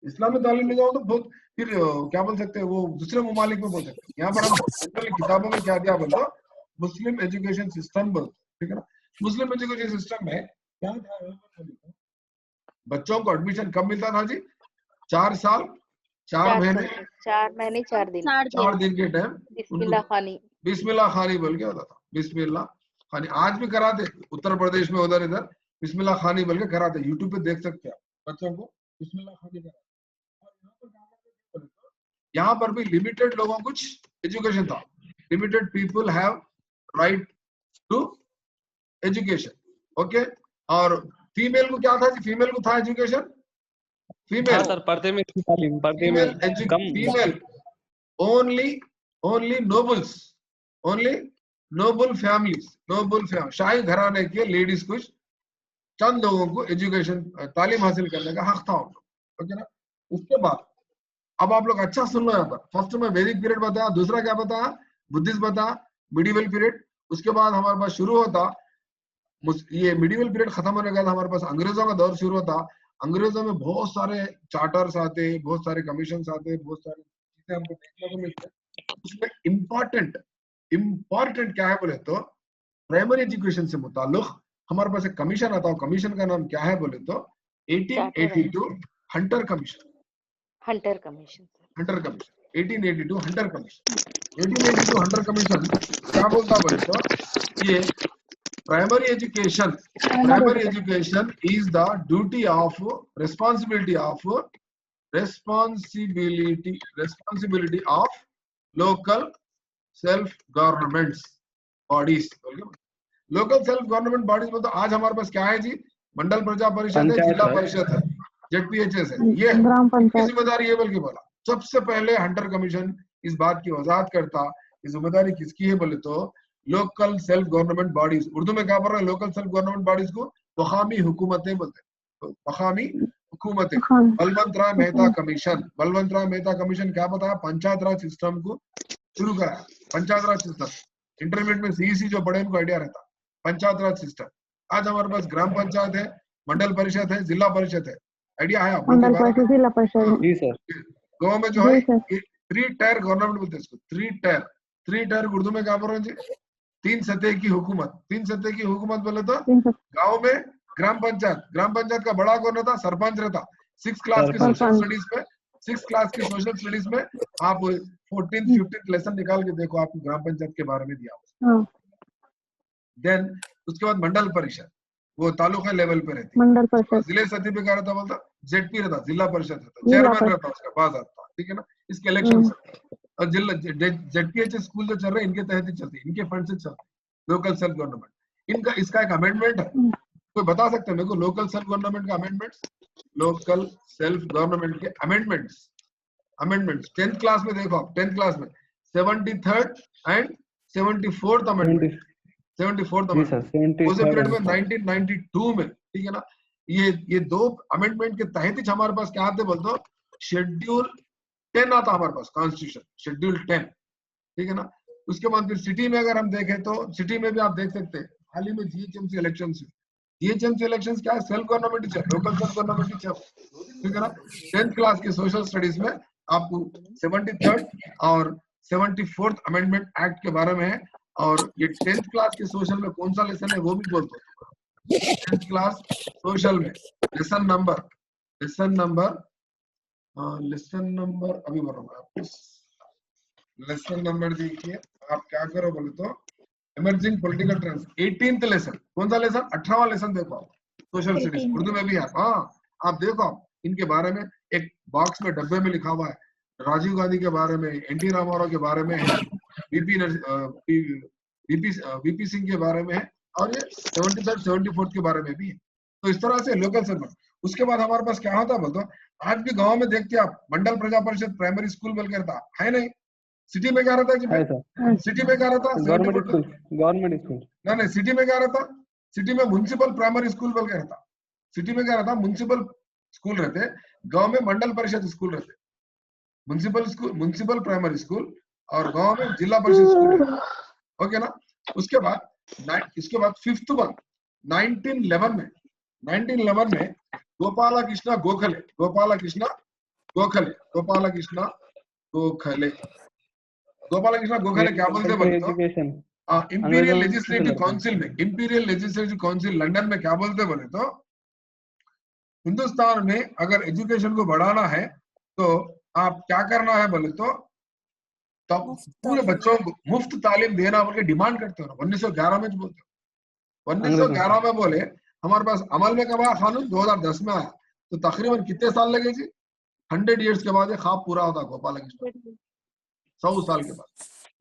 इस्लामी तालीम में जाओ तो बहुत फिर क्या बोल सकते हैं, वो दूसरे ममालिक में बोल सकते हैं। यहाँ पर हम किताबों में क्या क्या बोलते, मुस्लिम एजुकेशन सिस्टम बोलते, ठीक है ना। मुस्लिम एजुकेशन सिस्टम में क्या था? बच्चों को एडमिशन कब मिलता था जी? 4 साल 4 महीने 4 महीने 4 दिन 4 दिन के टाइम बिस्मिल्लाह खानी बोल के होता था। बिस्मिल्लाह खानी आज भी कराते, उत्तर प्रदेश में उधर इधर बिस्मिल्लाह खानी बोल के कराते। यूट्यूब पे देख सकते हैं बच्चों को बिस्मिल्लाह खानी कराते। और यहाँ पर भी लिमिटेड लोगों को कुछ एजुकेशन था। Limited people have right to education, okay. और फीमेल को क्या था जी? फीमेल को था एजुकेशन, हाँ फीमेल सर, पर्दे में तालीम, पर्दे में कम। Female only nobles, only noble family, शाही घराने के लेडीज कुछ चंद लोगों को एजुकेशन तालीम हासिल करने का हक था उन लोग, ओके ना। उसके बाद अब आप लोग अच्छा सुन लो यहाँ पर, फर्स्ट में वैदिक पीरियड बताया, दूसरा क्या बताया? बुद्धिस्ट बताया, मिडिवल पीरियड। उसके बाद हमारे पास शुरू होता, ये मिडिवल पीरियड खत्म होने के बाद हमारे पास अंग्रेजों का दौर शुरू होता। अंग्रेजों में बहुत सारे चार्टर्स आते, बहुत सारे कमीशन आते, बहुत सारी चीजें हमको देखने को मिलती है। उसमें इम्पोर्टेंट क्या है बोले तो प्राइमरी एजुकेशन से मुताल्लिक हमारे पास एक कमीशन आता है। कमीशन का नाम क्या है बोले तो 1882 Hunter commission. Hunter commission sir. Hunter commission 1882 Hunter commission 1882 Hunter commission क्या बोलता बोले तो ये primary education is the duty of responsibility of local self governments bodies। Local self government bodies में तो आज हमारे पास क्या है जी? मंडल प्रजा परिषद है, जिला परिषद है, ZPHS है। ये इसकी जिम्मेदारी ये बल्कि बोला सबसे पहले हंटर कमीशन इस बात की वजाहत करता, ये जिम्मेदारी किसकी है बोले तो local self government bodies. Urdu में क्या बोल रहे हैं? लोकल सेल्फ गवर्नमेंट बॉडीज को मकामी हुकूमतें बोलते हैं, तो मकामी हुकूमतें। बलवंत राय मेहता कमीशन, बलवंत राय मेहता कमीशन क्या बताया? पंचायत राज सिस्टम को शुरू कराया। पंचायत राज सिस्टम इंटरमीडिएट में CEC जो पढ़े उनको आइडिया रहता, पंचायत राज सिस्टम। आज हमारे पास ग्राम पंचायत है, मंडल परिषद है, जिला परिषद है, आइडिया है आपको? जी सर। गाँव में जो है 3 टायर गवर्नमेंट बोलते हैं इसको, 3 टायर उर्दू में क्या बोल रहे हैं जी? 3 सतह की हुकूमत। 3 सतह की हुकूमत बोले तो गांव में ग्राम पंचायत का बड़ा कौन रहता? सरपंच रहता। 6th क्लास की सोशल स्टडीज में आप 14th 15th लेसन निकाल के देखो, आपको ग्राम पंचायत के बारे में दिया होगा। देन उसके बाद मंडल परिषद, वो तालुका लेवल पे रहती है। जिले सतह पे क्या रहता? बोलता ZP रहता, जिला परिषद रहता, चेयरमैन रहता, उसका पास आता, ठीक है ना। इसके इलेक्शन और जिला ZPHS स्कूल जो चल रहे हैं इनके तहत ही चलती है, इनके फंड से चलती है लोकल सेल्फ गवर्नमेंट। इनका इसका एक अमेंडमेंट है, कोई बता सकते हैं मेरे को लोकल सेल्फ गवर्नमेंट का अमेंडमेंट्स? लोकल सेल्फ गवर्नमेंट के अमेंडमेंट्स 10th क्लास में देखो आप, 10th क्लास में 73rd and 74th amendment, 74th amendment उस पीरियड में 1992 में, ठीक है ना। ये 2 अमेंडमेंट के तहत ही हमारे पास क्या आते बोलते हो? शेड्यूल 10 आता हमारे पास, कॉन्स्टिट्यूशन शेड्यूल 10, ठीक है ना। उसके बाद फिर सिटी में अगर हम देखें तो सिटी में भी आप देख सकते हैं हाल ही में GHMC इलेक्शंस क्या है? सेल्फ गवर्नमेंट ही, लोकल सेल्फ गवर्नमेंट ही, ठीक है ना। 10th क्लास के सोशल स्टडीज में आपको 73rd और 74th अमेंडमेंट एक्ट के बारे में है। और ये 10th क्लास के सोशल में कौन सा लेसन है वो भी बोलते हैं। 10th क्लास सोशल में लेसन नंबर अभी बोल रहा हूँ आपको। लेसन नंबर देखिए, आप क्या करो बोले तो emerging political trends 18th lesson. कौन सा लेसन? 18वां लेसन देखो आप, सोशल स्टडीज उर्दू में भी है। हाँ आप देखो, आप इनके बारे में एक बॉक्स में डब्बे में लिखा हुआ है, राजीव गांधी के बारे में, NT रामाराव के बारे में है, VP सिंह के बारे में है, और ये 73rd 74th के बारे में भी है। तो इस तरह से लोकल सर्विस। उसके बाद हमारे पास क्या होता बोलते, आज भी गांव में देखते आप मंडल प्रजा परिषद प्राइमरी स्कूल बोल करता है नहीं। सिटी में क्या रहता है? सिटी में क्या रहता? गवर्नमेंट स्कूल नहीं, सिटी में क्या रहता? सिटी में म्युनिसिपल प्राइमरी स्कूल बोल के रहता। सिटी में क्या रहता? म्युनिसिपल स्कूल रहते, गांव में मंडल परिषद स्कूल रहते, म्युनिसिपल प्राइमरी स्कूल, और गांव में जिला परिषद स्कूल, ओके ना। उसके बाद 5th वन 1911 में गोपाला कृष्णा गोखले क्या बोलते बोले तो इंपीरियल लेजिस्लेटिव काउंसिल लंदन में क्या बोलते बोले तो हिंदुस्तान में अगर एजुकेशन को बढ़ाना है तो आप क्या करना है बोले तो पूरे बच्चों को मुफ्त तालीम देना बोल के डिमांड करते हो। 1911 में बोलते हो, 1911 में बोले हमारे पास अमल में कब आया कानून? 2010 में आया। तो तकरीबन कितने साल लगे जी? 100 years के बाद ये ख्वाब पूरा होता गोपाला कृष्णा, 100 साल के बाद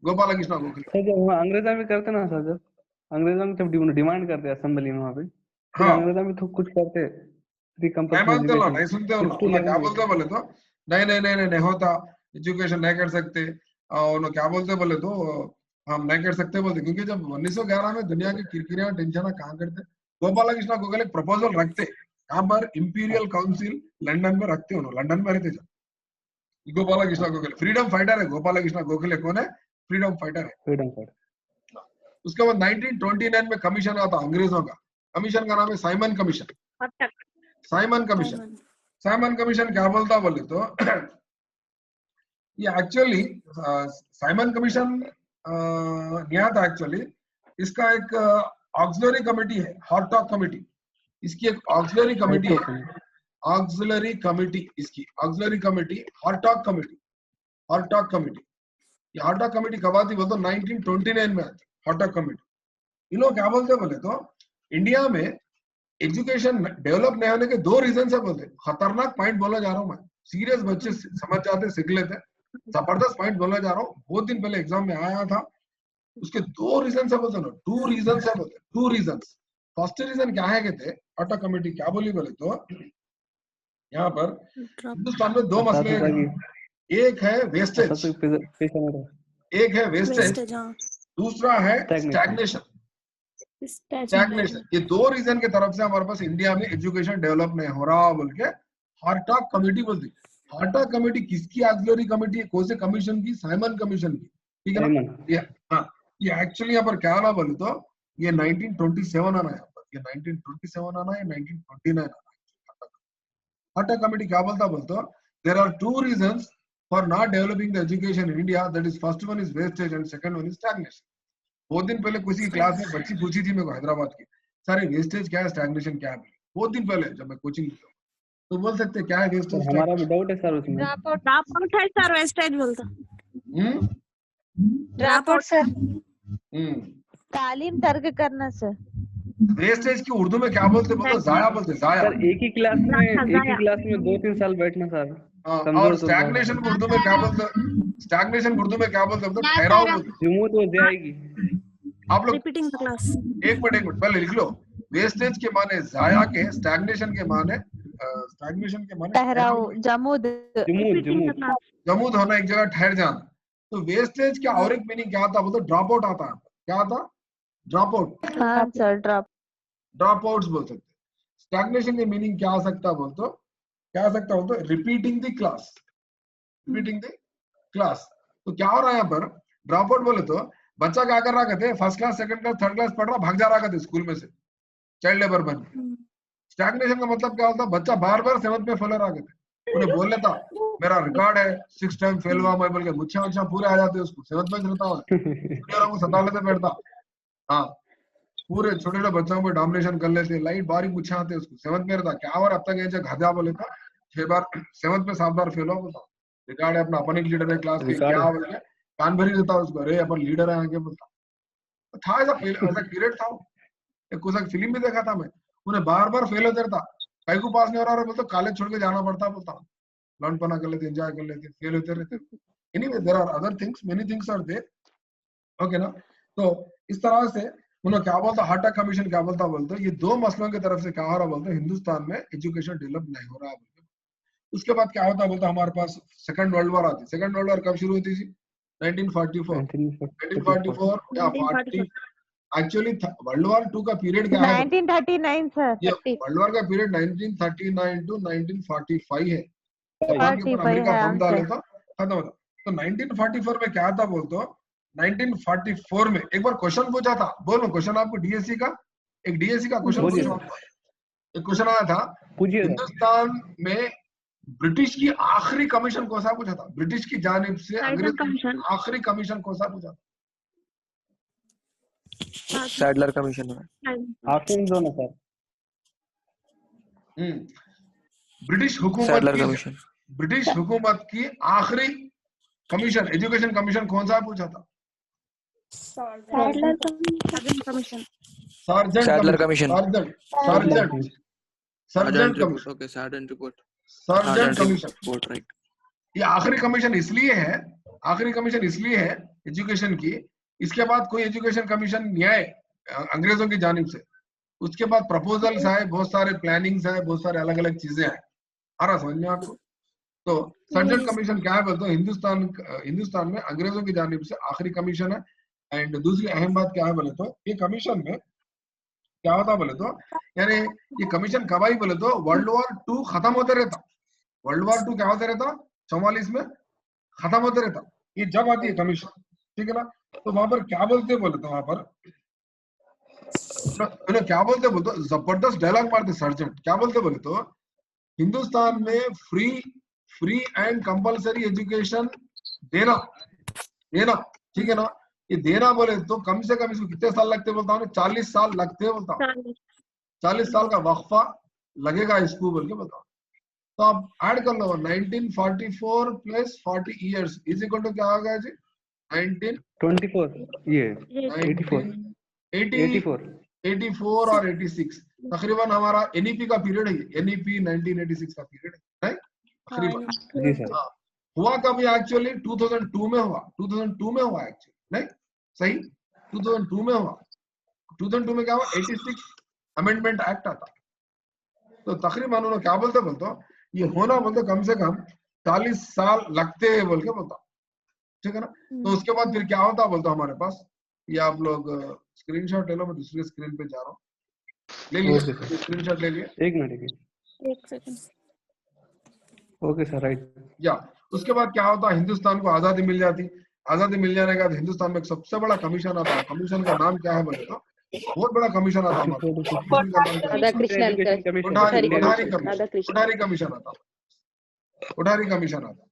गोपाला कृष्णा गोखले। अंग्रेजा में करते ना सर, जब अंग्रेजा में जब डिमांड करते असेंबली में वहाँ पे हाँ अंग्रेजा में तो कुछ करते मैं मानते हो नहीं सुनते हो ना क्या बोलते बोले तो नहीं नहीं नहीं नहीं होता एजुकेशन नहीं कर सकते और क्या बोलते बोले तो हम नहीं कर सकते बोलते क्योंकि जब 1911 में दुनिया की किरकिरियां टेंशन कहाँ करते गोपाल कृष्ण गोखले एक प्रपोजल रखते कहाँ पर इंपीरियल काउंसिल लंदन में रखते हो लंदन में रहते जब गोपाल कृष्ण गोखले फ्रीडम फाइटर है गोपाल कृष्ण गोखले कौन है फ्रीडम फाइटर है फ्रीडम फाइटर उसके बाद 1929 में कमीशन आता अंग्रेजों का कमीशन का नाम है Simon commission Simon commission Simon commission क्या बोलता बोले तो ये एक्चुअली साइमन कमीशन नहीं था एक्चुअली इसका एक ऑक्सिलरी कमेटी है हॉटटॉक कमेटी इसकी एक ऑक्सिलरी कमेटी है ऑक्सिलरी कमेटी इसकी ऑक्सिलरी कमेटी हॉटटॉक कमेटी ये हॉटटॉक कमेटी कब आती बोलते 1929 में आती हॉटटॉक कमेटी इन लोग क्या बोलते बोले तो इंडिया में एजुकेशन डेवलप नहीं होने के 2 रीजन है बोलते खतरनाक पॉइंट बोला जा रहा हूँ मैं सीरियस बच्चे समझ जाते सीख लेते जबरदस्त पॉइंट बोला जा रहा हूँ बहुत दिन पहले एग्जाम में आया था उसके 2 रीजन है बोलते ना 2 रीजन है बोलते 2 रीजन फर्स्ट रीजन क्या है कहते हॉटटॉक कमेटी क्या बोली बोले तो यहाँ पर हिंदुस्तान में 2 मसले हैं एक है वेस्टेज एक है वेस्टेज दूसरा है स्टैग्नेशन ये 2 रीजन के तरफ से हमारे पास इंडिया में एजुकेशन डेवलप नहीं हो रहा बोल के हॉटटॉक कमेटी बोलती हॉटटॉक कमेटी किसकी ऑक्सिलरी कमेटी है कौन से कमीशन की साइमन कमीशन की ठीक है ना हाँ ये एक्चुअली यहाँ पर क्या आना बोले तो ये 1927 आना है यहाँ पर ये 1927 आना है 1929 आना हॉटटॉक कमेटी क्या बोलता बोलते there are 2 reasons for not developing the education in India that is first one is wastage and second one is stagnation बहुत दिन पहले किसी क्लास में बच्ची पूछी थी मेरे को हैदराबाद की सर वेस्टेज क्या है स्टैग्नेशन क्या है बहुत दिन पहले जब मैं कोचिंग तो बोल सकते क्या है वेस्टेज हमारा भी डाउट है सर उसमें ड्रॉप आउट है सर वेस्टेज बोलता ड्रॉप आउट सर तालीम तर्क करना सर वेस्टेज की उर्दू में क्या बोलते जाया बोलते जाया सर एक ही क्लास में 2-3 साल बैठना सर और स्टैग्नेशन उर्दू में क्या बोलते स्टैग्नेशन उर्दू में क्या बोलते ठहराव बोलते जमूत हो जाएगी आप लोग रिपीटिंग द क्लास एक मिनट पहले लिख लो वेस्टेज के माने जाया के स्टैग्नेशन के माने ठहराव जमूद होना एक जगह ठहर जाना तो वेस्टेज क्या और एक मीनिंग क्या आता बोलते ड्रॉप आउट आता क्या आता ड्रॉप आउट हाँ सर ड्रॉप आउट्स बोल सकते स्टैग्नेशन की मीनिंग क्या आ सकता बोलते क्या आ सकता बोलते रिपीटिंग द क्लास तो क्या हो रहा है यहाँ पर ड्रॉप आउट बोले तो बच्चा क्या कर रहा कहते first class second class third class पढ़ रहा भाग जा रहा कहते स्कूल में से चाइल्ड लेबर बन स्टैग्नेशन का मतलब क्या होता बच्चा बार बार 7th में फेल रहा कहते उन्हें बोल लेता मेरा रिकॉर्ड है 6 टाइम फेल हुआ मैं बोल के मुच्छा पूरे आ जाते उसको 7th में रहता हूँ सता लेते बैठता हाँ पूरे छोटे छोटे बच्चों को डोमिनेशन कर लेते लाइट बारीक मुच्छा आते उसको 7th में रहता क्या और अब तक ऐसे घाजा बोले था 6 बार 7th में 7 बार फेल हुआ बोलता रिकॉर्ड है अपना अपन एक लीडर है क्लास के क्या बोल के कान भरी देता उसको अरे अपन लीडर है आगे बोलता था ऐसा पीरियड था कुछ फिल्म भी देखा था मैं उन्हें बार बार फेल होते रहता कहीं को पास नहीं हो रहा बोलते कॉलेज छोड़ के जाना पड़ता बोलता लौंडपना कर लेते एंजॉय कर लेते फेल होते रहते anyway there are other things many things are there okay ना तो इस तरह से उन्होंने क्या बोलता हॉटटॉक कमीशन क्या बोलता बोलते ये 2 मसलों की तरफ से क्या हो रहा बोलते हिंदुस्तान में एजुकेशन डेवलप नहीं हो रहा बोलते उसके बाद क्या होता बोलता हमारे पास सेकंड वर्ल्ड वॉर आती सेकंड वर्ल्ड वॉर कब शुरू होती थी 1944 या 40 एक्चुअली वर्ल्ड वॉर 2 का पीरियड क्या है 1939 सर ये वर्ल्ड वॉर का पीरियड 1939 टू 1945 है जापान के ऊपर अमेरिका बम डाले तो खत्म होता तो 1944 में क्या था बोलते 1944 में एक बार क्वेश्चन पूछा था बोलो क्वेश्चन आपको डीएससी का एक डीएससी का क्वेश्चन पूछा एक क्वेश्चन आया था हिंदुस्तान में ब्रिटिश की आखिरी कमीशन कौन सा पूछा था ब्रिटिश की जानिब से अंग्रेज आखिरी कमीशन कौन सा पूछा था सैडलर कमीशन आखिरी जो ना सर ब्रिटिश हुकूमत की आखिरी कमीशन एजुकेशन कमीशन कौन सा पूछा था सर्जेंट कमीशन राइट ये आखिरी कमीशन इसलिए है एजुकेशन की इसके बाद कोई एजुकेशन कमीशन नहीं आए अंग्रेजों की जानिब से उसके बाद प्रपोजल्स आए, बहुत सारे प्लानिंग्स आए, बहुत सारे अलग अलग चीजें आए। आ रहा समझ में आपको? तो सर्जेंट कमीशन क्या है बोलते हो, हिंदुस्तान में अंग्रेजों की जानिब से आखिरी कमीशन है। एंड दूसरी अहम बात क्या है बोले तो, ये कमीशन में क्या होता बोले तो, यानी ये कमीशन कब आई बोले तो वर्ल्ड वॉर 2 खत्म होते रहता। वर्ल्ड वॉर 2 क्या होते रहता, 44 में खत्म होते रहता, ये जब आती है कमीशन, ठीक है ना। तो वहां पर क्या बोलते बोले तो, वहां पर क्या बोलते बोले तो, जबरदस्त डायलॉग मारते सर्जेंट। क्या बोलते बोले तो, हिंदुस्तान में फ्री एंड कंपलसरी एजुकेशन देना, ठीक है ना। ये देना बोले तो कम से कम इसको कितने साल लगते बोलता हूँ, 40 साल लगते हैं बोलता हूँ। 40 साल का वक्फा लगेगा इसको बोल के बताओ। तो आप ऐड कर लो 1944 plus 40 years is equal to क्या आ गया जी, 24 ये 84 और 86 तकरीबन हमारा एनईपी का पीरियड है। एनईपी 1986 का पीरियड है तकरीबन। जी सर। हुआ कभी एक्चुअली 2002 में हुआ, 2002 में हुआ एक्चुअली, नहीं सही 2002 में हुआ। 2002 में क्या हुआ, 86 अमेंडमेंट एक्ट आता। तो तकरीबन उन्होंने क्या बोलते ये होना बोलते कम से कम 40 साल लगते हैं बोल के बोलता, ठीक है ना। तो उसके बाद फिर क्या होता बोलते हमारे पास, ये आप लोग स्क्रीनशॉट ले लो, मैं दूसरी स्क्रीन पे जा रहा हूँ, ले लिए स्क्रीनशॉट ले लिए, एक मिनट। Okay sir, right. या उसके बाद क्या होता, हिंदुस्तान को आजादी मिल जाती। आजादी मिल जाने के बाद हिंदुस्तान में एक सबसे बड़ा कमीशन आता। कमीशन का नाम क्या है बोले तो, बहुत बड़ा कमीशन आता हमारे, कोठारी कमीशन आता।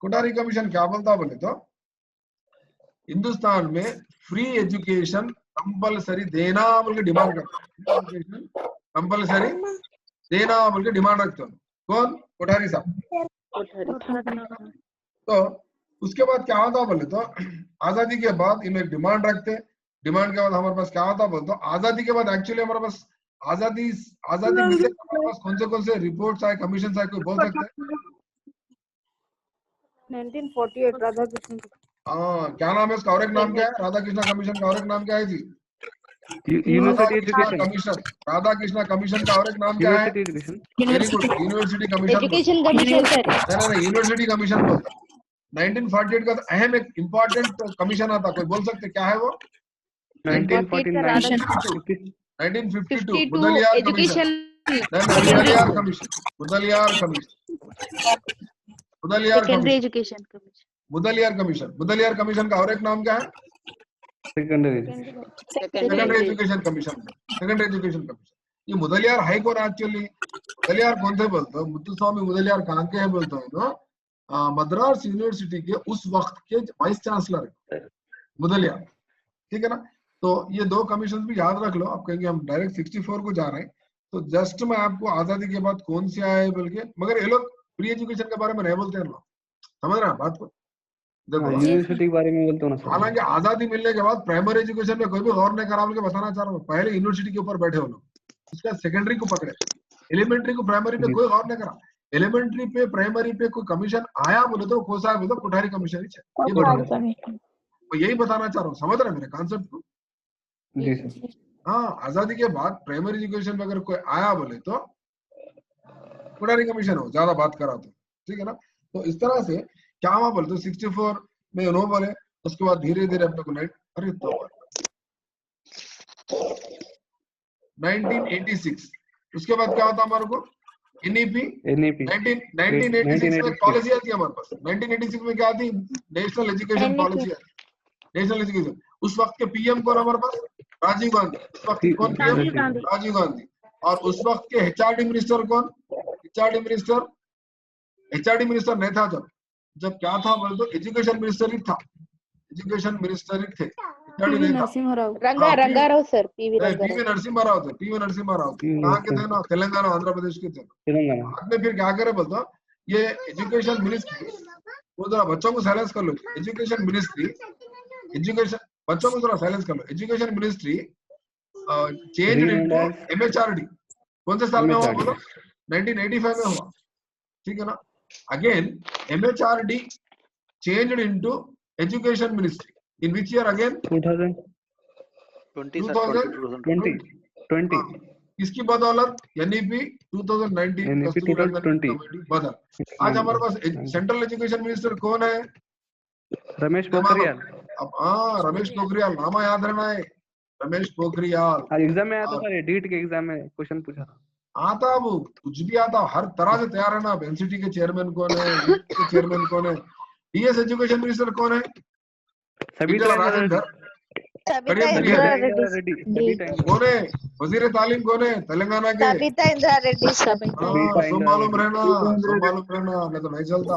कोठारी कमीशन क्या बोलता बोले तो, हिंदुस्तान में फ्री एजुकेशन कंपलसरी देना बोल के डिमांड करता है। कंपलसरी देना बोल के डिमांड रखते हो कौन, कोठारी साहब। तो उसके बाद क्या होता बोले तो, आजादी के बाद इनमें एक डिमांड रखते। डिमांड के बाद हमारे पास क्या होता बोलते, आजादी के बाद एक्चुअली हमारे पास आजादी मिलने के हमारे पास कौन से रिपोर्ट्स आए, कमीशन आए, कोई बोल सकते हैं? 1948 राधा कृष्ण। हाँ, क्या नाम है उसका और एक नाम क्या है, राधा कृष्णा कमीशन का और एक नाम क्या है जी, university education commission. Radha Krishna commission का और एक नाम क्या है, very good, university commission. Education commission sir. नहीं, यूनिवर्सिटी कमीशन बोलता। 1948 का अहम एक इंपॉर्टेंट कमीशन आता, कोई बोल सकते क्या है वो? 1952 मुदलियार कमीशन। मुदलियार कमीशन का और एक नाम क्या है? Secondary education commission. ये मुदलियार है कौन एक्चुअली? मुदलियार कौन थे बोलते हो, मुत्तुस्वामी मुदलियार कहाँ के हैं बोलते हो, मद्रास यूनिवर्सिटी के उस वक्त के वाइस चांसलर मुदलियार, ठीक है ना। तो ये दो कमीशन भी याद रख लो। आप कहेंगे हम डायरेक्ट 64 को जा रहे हैं, तो जस्ट मैं आपको आजादी के बाद कौन से आए बोल के, मगर ये लोग फ्री एजुकेशन के बारे में नहीं बोलते हैं लोग, समझ रहे हैं बात को? देखो यूनिवर्सिटी के बारे में बोलते हो ना सर। हालांकि आजादी मिलने के बाद प्राइमरी एजुकेशन में कोई भी गौर नहीं करा बोल के बताना चाह रहा हूँ। पहले यूनिवर्सिटी के ऊपर बैठे हो लोग, उसका सेकेंडरी को पकड़े, एलिमेंटरी को प्राइमरी पे कोई गौर नहीं करा। एलिमेंटरी पे प्राइमरी पे कोई कमीशन आया बोले तो कौन सा है बोले तो कोठारी कमीशन ही है। यही बताना चाह रहा हूँ, समझ रहे हैं मेरे कॉन्सेप्ट को? जी सर। हाँ, आजादी के बाद प्राइमरी एजुकेशन में अगर कोई आया बोले तो कोठारी कमीशन हो, ज्यादा बात करा तो, ठीक है ना। तो इस तरह से क्या हुआ बोले तो 64 में नो बोले, उसके बाद धीरे धीरे अपने को 1986, उसके बाद क्या होता हमारे को, एनईपी 1986 में पॉलिसी आती है हमारे पास। 1986 में क्या आती, नेशनल एजुकेशन पॉलिसी आती। नेशनल एजुकेशन, उस वक्त के पीएम कौन हमारे पास, राजीव गांधी। उस वक्त कौन पीएम, राजीव गांधी। और उस वक्त के एचआरडी मिनिस्टर कौन, एचआरडी मिनिस्टर नहीं था जब क्या था बोले तो एजुकेशन मिनिस्टर ही था, एजुकेशन मिनिस्टर ही थे, एचआरडी नहीं था। रंगाराव सर, पीवी नरसिम्हा राव थे। कहाँ के थे ना, तेलंगाना आंध्र प्रदेश के थे। बाद में फिर क्या करे बोलता, ये एजुकेशन मिनिस्ट्री, वो जरा बच्चों को साइलेंस कर लो। एजुकेशन मिनिस्ट्री, बच्चों को जरा साइलेंस कर लो। Education ministry change into MHRD. कौन से साल में हुआ बोलो, 1985 में हुआ, ठीक है ना। Again MHRD changed into education ministry in which year again, 2020 20 इसकी बदौलत एनईपी 2019 NEP कस्तूरी रंगन 2020 कमेटी बदल। आज हमारे पास सेंट्रल एजुकेशन मिनिस्टर कौन है? रमेश पोखरियाल। अब हाँ, रमेश पोखरियाल, नामा याद रहना है, रमेश पोखरियाल। आज एग्जाम में आया था सर, डीट के एग्जाम में क्वेश्चन पूछा। आता वो कुछ भी आता, हर तरह से तैयार है ना। एनसीटी के चेयरमैन कौन है, के चेयरमैन कौन है, डीएस एजुकेशन मिनिस्टर कौन है? सबिता राजेंद्र। सबिता इंदिरा रेड्डी। कौन है? वजीर तालीम कौन है तेलंगाना के? सबिता इंदिरा रेड्डी। हाँ, सो मालूम रहना, नहीं तो नहीं चलता।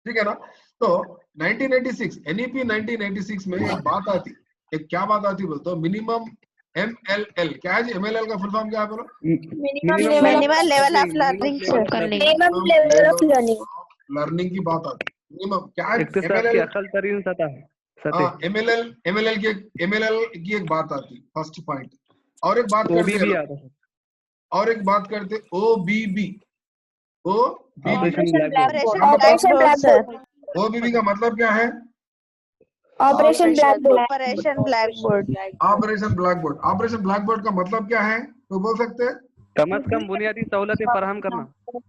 ठीक है ना? तो 1986 एनईपी 1986 में एक बात आती, एक क्या बात आती बोलते हो, मिनिमम MLL। क्या है जी MLL का फुल फॉर्म क्या है बोलो? Minimum level of learning. Minimum level of learning. Learning की बात आती। मिनिमम क्या है इक्तिसाद की अकल तरीन सतह। हाँ, MLL की एक बात आती, फर्स्ट पॉइंट। और एक बात OBB करते आता है। और एक बात करते OBB। Operation blackboard. Operation blackboard. OBB का मतलब क्या है? Operation blackboard. Operation blackboard. Operation blackboard. Operation blackboard का मतलब क्या है तो बोल सकते हैं? कम से कम बुनियादी सहूलतें फराहम करना।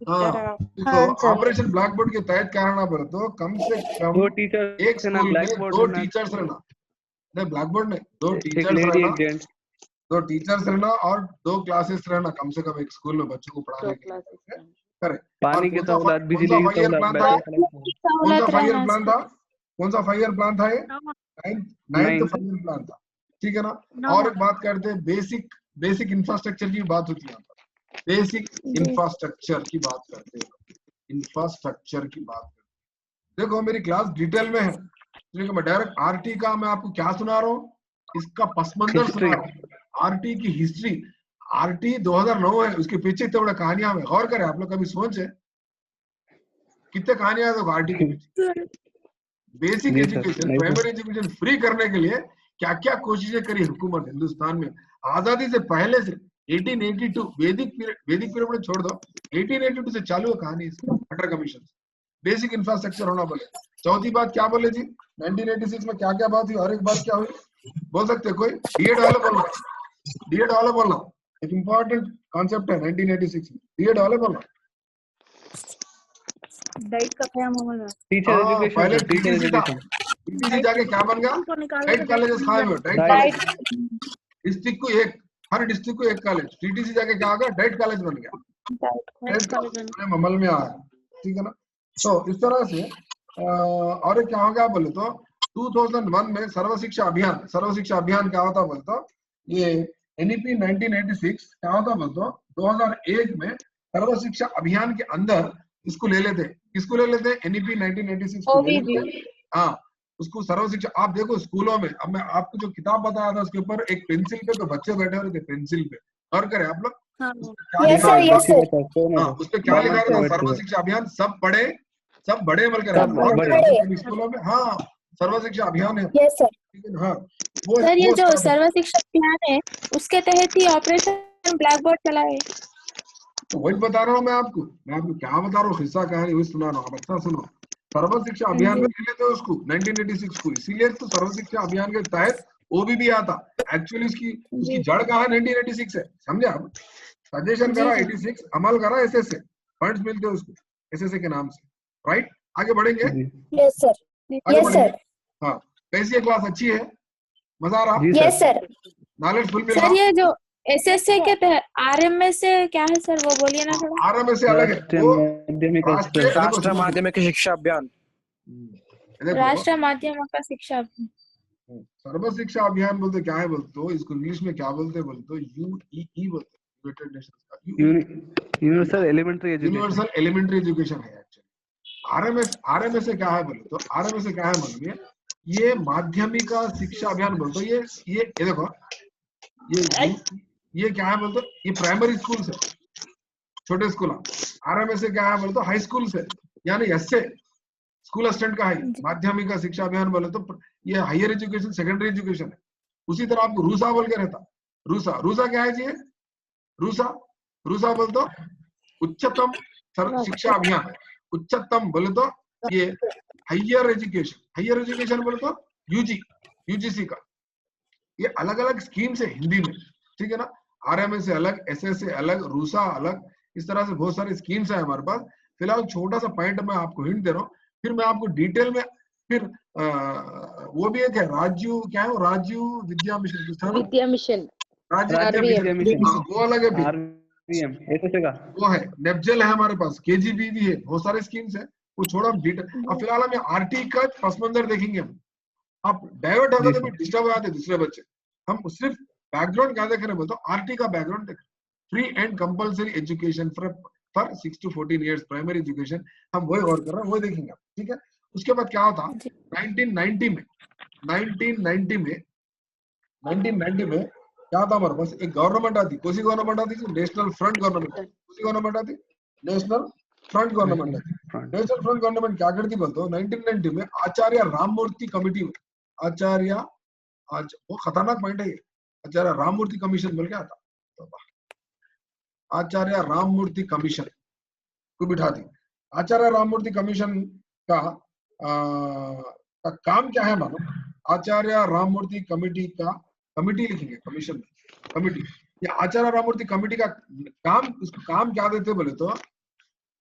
हाँ, तो ऑपरेशन ब्लैकबोर्ड के तहत क्या रहना बोले तो कम से कम 2 टीचर एक स्कूल में 2 टीचर्स रहना। नहीं, ब्लैकबोर्ड नहीं, 2 टीचर्स रहना, 2 टीचर्स रहना और 2 क्लासेस रहना कम से कम एक स्कूल में बच्चों को पढ़ाने के लिए। करेक्ट। पानी की सहूलत, बिजली की सहूलत, कौन सा 5 ईयर प्लान था? कौन सा 5 ईयर प्लान था ये? 9th 5 ईयर प्लान था। ठीक है ना? और एक बात करते हैं, बेसिक इंफ्रास्ट्रक्चर की बात होती है। बेसिक इंफ्रास्ट्रक्चर की बात करते हैं, इंफ्रास्ट्रक्चर की बात करते हैं। देखो मेरी क्लास डिटेल में है, देखो मैं डायरेक्ट आरटी का मैं आपको क्या सुना रहा हूँ, इसका पसमंजर सुना रहा हूँ। आरटी की हिस्ट्री, आरटी 2009 है, उसके पीछे इतने बड़े कहानियां में गौर करें आप लोग, कभी सोचे कितने कहानियां देखो आरटी के पीछे। Basic education, primary education free करने के लिए क्या क्या कोशिशें करी हुकूमत हिंदुस्तान में। आजादी से पहले से 1882 वैदिक पीरियड में छोड़ दो, 1882 से चालू है कहानी हंटर कमीशन। बेसिक इंफ्रास्ट्रक्चर होना बोले। चौथी बात क्या बोले जी 1986 में क्या क्या बात हुई, और एक बात क्या हुई बोल सकते कोई? डीएड वाले बोल रहा, डीएड वाले बोल रहा, एक इंपॉर्टेंट कॉन्सेप्ट है 1986 में, डीएड वाले बोल रहा। डाइट का क्या मामला? टीचर एजुकेशन, पहले टीचर टीटीसी था, एजुकेशन। टीटीसी जाके क्या बन गया? डाइट कॉलेजेस खाए हुए, डाइट कॉलेज। डिस्ट्रिक्ट को एक, हर डिस्ट्रिक्ट को एक कॉलेज, टीटीसी जाके क्या आ गया? डाइट कॉलेज बन गया, डाइट अमल में आया। ठीक है ना? तो इस तरह से और क्या हो गया बोले तो 2001 में सर्व शिक्षा अभियान क्या होता बोलते तो, ये एनईपी 1986 क्या होता बोलते तो 2001 में सर्व शिक्षा अभियान के अंदर इसको ले लेते, किसको ले लेते? एनईपी 1986 को ले लेते। हाँ, उसको सर्व शिक्षा। आप देखो स्कूलों में, अब मैं आपको जो किताब बताया था उसके ऊपर एक पेंसिल पे तो बच्चे बैठे हुए थे, पेंसिल पे और करें आप लोग क्या लिखा है? हाँ, उस पे क्या लिखा था? सर्व शिक्षा अभियान, सब पढ़े सब बड़े अमल करें स्कूलों में। हाँ, सर्व शिक्षा अभियान है। हाँ, वो सर ये जो सर्व शिक्षा अभियान है उसके तहत ही ऑपरेशन ब्लैकबोर्ड चला है। तो वही बता रहा हूँ मैं आपको क्या बता रहा हूँ, हिस्सा कहानी वही सुना रहा हूँ। आप अच्छा सुनो, सर्व शिक्षा अभियान में ले लेते हो उसको 1986 को, इसीलिए तो सर्व शिक्षा अभियान के तहत ओबीबी आता। एक्चुअली उसकी जड़ कहाँ है? 1986 है, समझे आप? सजेशन करा 86, अमल करा एसएसए, फंड्स मिलते हैं उसको एसएसए के नाम से। राइट, आगे बढ़ेंगे। Yes sir, yes sir. हाँ, कैसी है क्लास? अच्छी है, मजा आ रहा? Yes sir. नॉलेज फुल मिल सर रहा? ये जो एसएसए के तहत आरएमएस से क्या है सर, वो बोलिए ना थोड़ा। आरएमएस से अलग है वो, राष्ट्रीय माध्यमिक शिक्षा अभियान। राष्ट्रीय माध्यमिक शिक्षा सर्व शिक्षा अभियान बोलते क्या है बोलते हो? इसको इंग्लिश में क्या बोलते हैं बोलते हो? यूईई बोलते हैं, यूनिवर्सल एलिमेंट्री एजुकेशन है एक्चुअली। आरएमएस से क्या है बोले तो, आरएमएस से क्या है मालूम है? ये माध्यमिक शिक्षा अभियान बोलते हो। ये देखो, ये क्या है बोलते? ये प्राइमरी स्कूल से, छोटे स्कूल। आरएमएस से क्या है बोलते? हाई स्कूल से, यानी एसए स्कूल असिस्टेंट का है। माध्यमिक शिक्षा अभियान बोले तो ये हायर एजुकेशन, सेकेंडरी एजुकेशन है। उसी तरह आपको रूसा बोल के रहता, रूसा क्या है जी? रूसा बोल तो उच्चतम शिक्षा अभियान, उच्चतम बोले तो ये हायर एजुकेशन बोले तो यूजीसी का ये अलग अलग स्कीम्स है हिंदी में, ठीक है ना। आरएमए से अलग, एसएस से अलग, रूसा अलग, इस तरह से बहुत सारी स्कीम्स है हमारे पास। फिलहाल छोटा सा पॉइंट मैं आपको हिंट दे रहा हूँ, फिर मैं आपको डिटेल में फिर वो भी एक है राजीव, क्या है वो, राजीव विद्या मिशन, कुछ था ना, विद्या मिशन, राजीव विद्या मिशन, हाँ, वो अलग है फिर, आरवीएम एसएसए का वो है। नेपजल है हमारे पास, केजीबी भी है, बहुत सारे स्कीम्स है, वो छोड़ा हम डिटेल। अब फिलहाल हम आरटी का पस मंजर देखेंगे हम। आप डाइवर्ट हो जाते, डिस्टर्ब हो जाते दूसरे बच्चे। हम सिर्फ बैकग्राउंड क्या देख रहे हैं, बोलते आरटी का बैकग्राउंड देख, free and compulsory education for 6 to 14 years primary education, हम वही गौर कर रहे हैं, वही देखेंगे, ठीक है। उसके बाद क्या होता 1990 में, 1990 में क्या था हमारे पास, एक गवर्नमेंट आती, कौन सी गवर्नमेंट आती थी, नेशनल फ्रंट गवर्नमेंट। कौन सी गवर्नमेंट आती, नेशनल फ्रंट गवर्नमेंट आती। नेशनल फ्रंट गवर्नमेंट क्या करती बोलते हो, 1990 में आचार्य राममूर्ति कमेटी, आचार्य, आज वो खतरनाक पॉइंट है ये, आचार्य राममूर्ति कमीशन बोल के आता, आचार्य राममूर्ति कमीशन को बिठा दी। आचार्य राममूर्ति कमीशन का काम क्या है मानो, आचार्य राममूर्ति कमेटी का, कमेटी लिखेंगे कमीशन में, कमेटी। ये आचार्य राममूर्ति कमेटी का काम क्या देते बोले तो,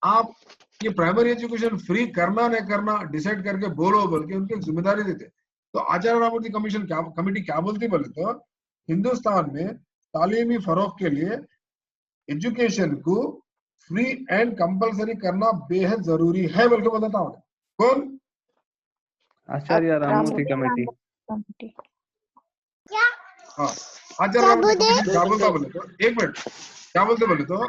आप ये प्राइमरी एजुकेशन फ्री करना नहीं करना डिसाइड करके बोलो बोल के उनकी जिम्मेदारी देते। तो आचार्य राममूर्ति कमीशन क्या, कमेटी क्या बोलती बोले तो, हिंदुस्तान में तालीमी फरोग के लिए एजुकेशन को फ्री एंड कंपलसरी करना बेहद जरूरी है बोल के बताता हूँ। कौन, आचार्य राममूर्ति कमेटी। हाँ, आचार्य राममूर्ति कमेटी क्या बोलता बोले तो, एक मिनट, क्या बोलते बोले तो,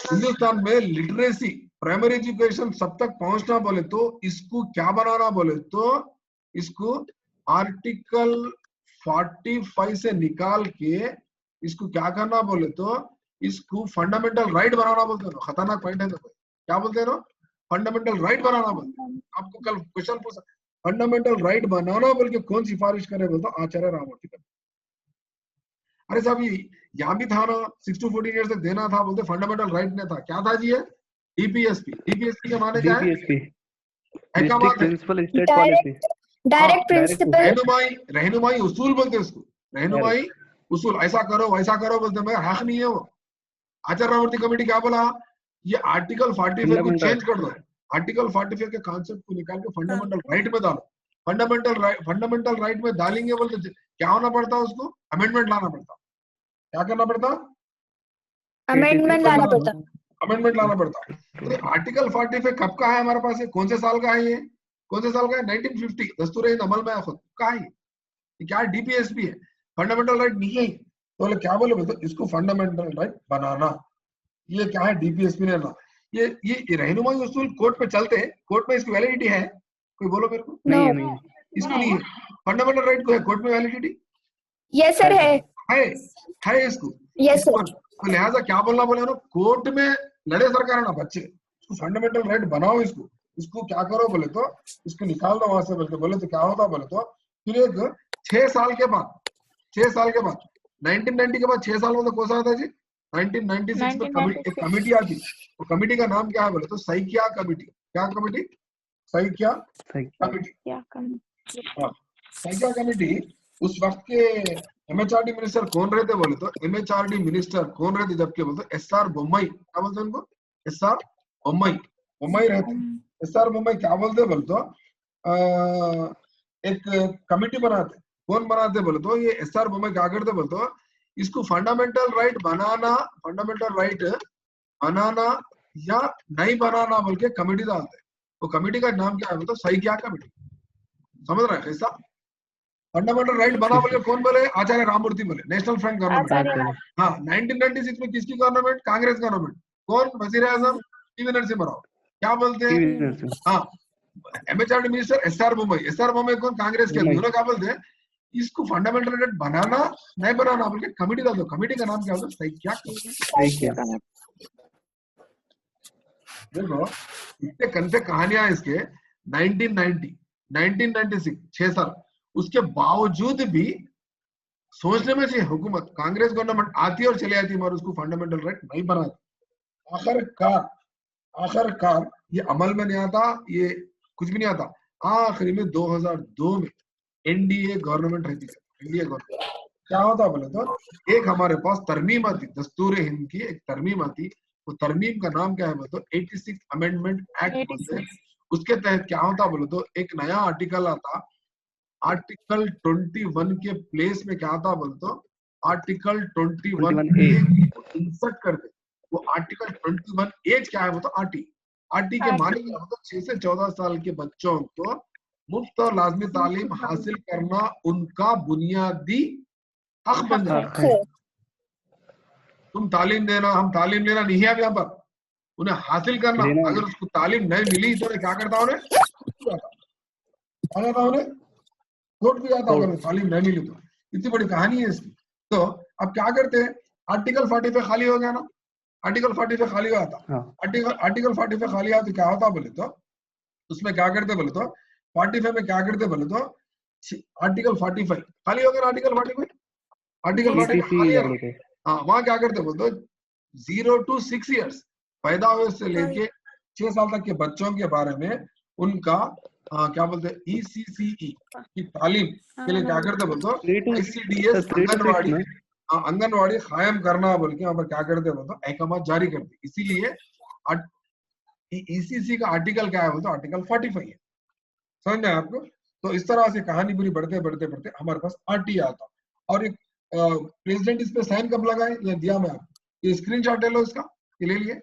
हिंदुस्तान में लिटरेसी प्राइमरी एजुकेशन सब तक पहुंचना बोले तो इसको क्या बनाना बोले तो, इसको आर्टिकल 45 से निकाल के इसको क्या करना बोले तो, इसको फंडामेंटल राइट बनाना बोलते हैं। खतरनाक पॉइंट है, तो क्या बोलते हैं ना, फंडामेंटल राइट बनाना बोलते हैं। आपको कल क्वेश्चन पूछा, फंडामेंटल राइट बनाना बोल के कौन सिफारिश करे बोलते, आचार्य राममूर्ति कमेटी। अरे साहब ये यहाँ भी था ना, 6 to 14 years तक देना था, बोलते फंडामेंटल राइट नहीं था, क्या था जी ये, डीपीएसपी। डीपीएसपी के माने क्या है, district principal state policy, direct principal, रहनुमाई उसूल बोलते हैं उसको, रहनुमाई उसूल, ऐसा करो वैसा करो बोलते, मगर हक नहीं है वो। आचार्य राममूर्ति कमेटी क्या बोला, ये आर्टिकल 45 को चेंज कर दो, आर्टिकल 45 के कॉन्सेप्ट को निकाल के फंडामेंटल राइट में डालो। फंडामेंटल राइट में डालेंगे बोलते क्या होना पड़ता, उसको अमेंडमेंट लाना पड़ता। क्या करना पड़ता, अमेंडमेंट लाना पड़ता, अमेंडमेंट लाना पड़ता। तो आर्टिकल 45 कब का है हमारे पास, ये कौन से साल का है, ये कौन से साल का है, 1950, दस्तूर अमल में खुद का है। ये क्या है, डीपीएसपी है, फंडामेंटल राइट नहीं है। तो बोले क्या बोले बोलते, इसको फंडामेंटल राइट बनाना, ये क्या है, डीपीएसपी ने ना, ये रहनुमाई उसूल कोर्ट पे चलते हैं, कोर्ट में इसकी वैलिडिटी है, कोई बोलो मेरे को, नहीं इसको नहीं है। फंडामेंटल राइट को है कोर्ट में वैलिडिटी, यस सर है इसको, यस सर। तो लिहाजा क्या बोलना बोले ना, कोर्ट में लड़े सरकार ना बच्चे, इसको फंडामेंटल राइट बनाओ, इसको क्या करो बोले तो, इसको निकाल दो वहां से बोले तो क्या होता बोले तो, फिर एक 6 साल के बाद 1990 के बाद 6 साल में तो कौन सा आता जी, 1996 में एक कमेटी आती, वो कमेटी का नाम क्या है बोले तो, सैकिया कमेटी। क्या committee, Saikia committee. Saikia committee. उस वक्त के एमएचआरडी मिनिस्टर कौन रहते बोले तो, एमएचआरडी मिनिस्टर कौन रहते जबकि बोलते, एसआर बोम्मई। क्या बोलते हैं उनको, एसआर बोम्मई रहते। एसआर बोम्मई क्या बोलते बोले तो, एक कमेटी बनाते, कौन बनाते बोले तो, ये एसआर बोम्मई क्या करते बोले तो, इसको फंडामेंटल राइट बनाना या नहीं बनाना बोल के कमेटी डालते। वो कमेटी का नाम क्या है बोले तो, सैकिया कमेटी। समझ रहे हैं कैसा, फंडामेंटल राइट बना बोले कौन बोले, आचार्य राममूर्ति बोले, नेशनल फ्रंट गवर्नमेंट। हाँ, 1996 में किसकी गवर्नमेंट, कांग्रेस गवर्नमेंट। कौन, वजीर आजम पीवी नरसिम्हा राव। क्या बोलते हैं, हाँ, एमएचआरडी मिनिस्टर एसआर बोम्मई कौन, कांग्रेस के। उन्होंने क्या बोलते हैं, इसको फंडामेंटल राइट बनाना नहीं बनाना बोल के कमेटी डाल दो। कमेटी का नाम क्या होता है, सैकिया। देखो इतने कंसे कहानियां इसके, 1996 6 साल, उसके बावजूद भी सोचने में चाहिए हुकूमत, कांग्रेस गवर्नमेंट आती और चली जाती मगर उसको फंडामेंटल राइट नहीं बनाती। आखिरकार ये अमल में नहीं आता, ये कुछ भी नहीं आता। आखिरी में 2002 में एनडीए गवर्नमेंट रहती है, एनडीए गवर्नमेंट क्या होता बोले तो एक हमारे पास तरमीम आती, दस्तूर हिंद की एक तरमीम आती, वो तरमीम का नाम क्या है बोले तो 86 अमेंडमेंट एक्ट बोलते हैं। उसके तहत क्या होता बोले तो एक नया आर्टिकल आता, आर्टिकल 21 के प्लेस में क्या आता बोले तो आर्टिकल 21A इंसर्ट कर दे। वो आर्टिकल 21 एज क्या है वो तो आरटी, आरटी के माने क्या होता है 6 से 14 साल के बच्चों को मुफ्त और लाजमी तालीम हासिल करना उनका बुनियादी हक बन जाता है। तुम तालीम देना, हम तालीम लेना नहीं है अब यहाँ पर, उन्हें हासिल करना। अगर उसको तालीम नहीं मिली तो क्या करता उन्हें उन्हें कोर्ट भी जाता अगर तालीम नहीं मिली तो। इतनी बड़ी कहानी है इसकी। तो अब क्या करते हैं, आर्टिकल 45 खाली हो गया ना, आर्टिकल 45 खाली हुआ था। आर्टिकल 45 खाली हुआ तो क्या होता बोले तो उसमें क्या करते बोले तो 45 में क्या करते बोले तो आर्टिकल 45 खाली हो गया। आर्टिकल 45 खाली है। हाँ, वहां क्या करते बोले तो 0 to 6 years पैदा हुए से लेके 6 साल तक के बच्चों के बारे में उनका क्या बोलते हैं ECCE की तालीम के लिए क्या करते बोले तो ICDS आंगनवाड़ी कायम करना बोल के यहाँ पर क्या करते बोले तो अहकाम जारी करते। इसीलिए ECC का आर्टिकल क्या है बोले तो आर्टिकल 45 है। समझ में आपको? तो इस तरह से कहानी पूरी बढ़ते बढ़ते बढ़ते हमारे पास RT आता। और एक प्रेसिडेंट इस पे साइन कब लगाए ये दिया मैं आपको, ये स्क्रीनशॉट ले लो इसका, ये ले लिए,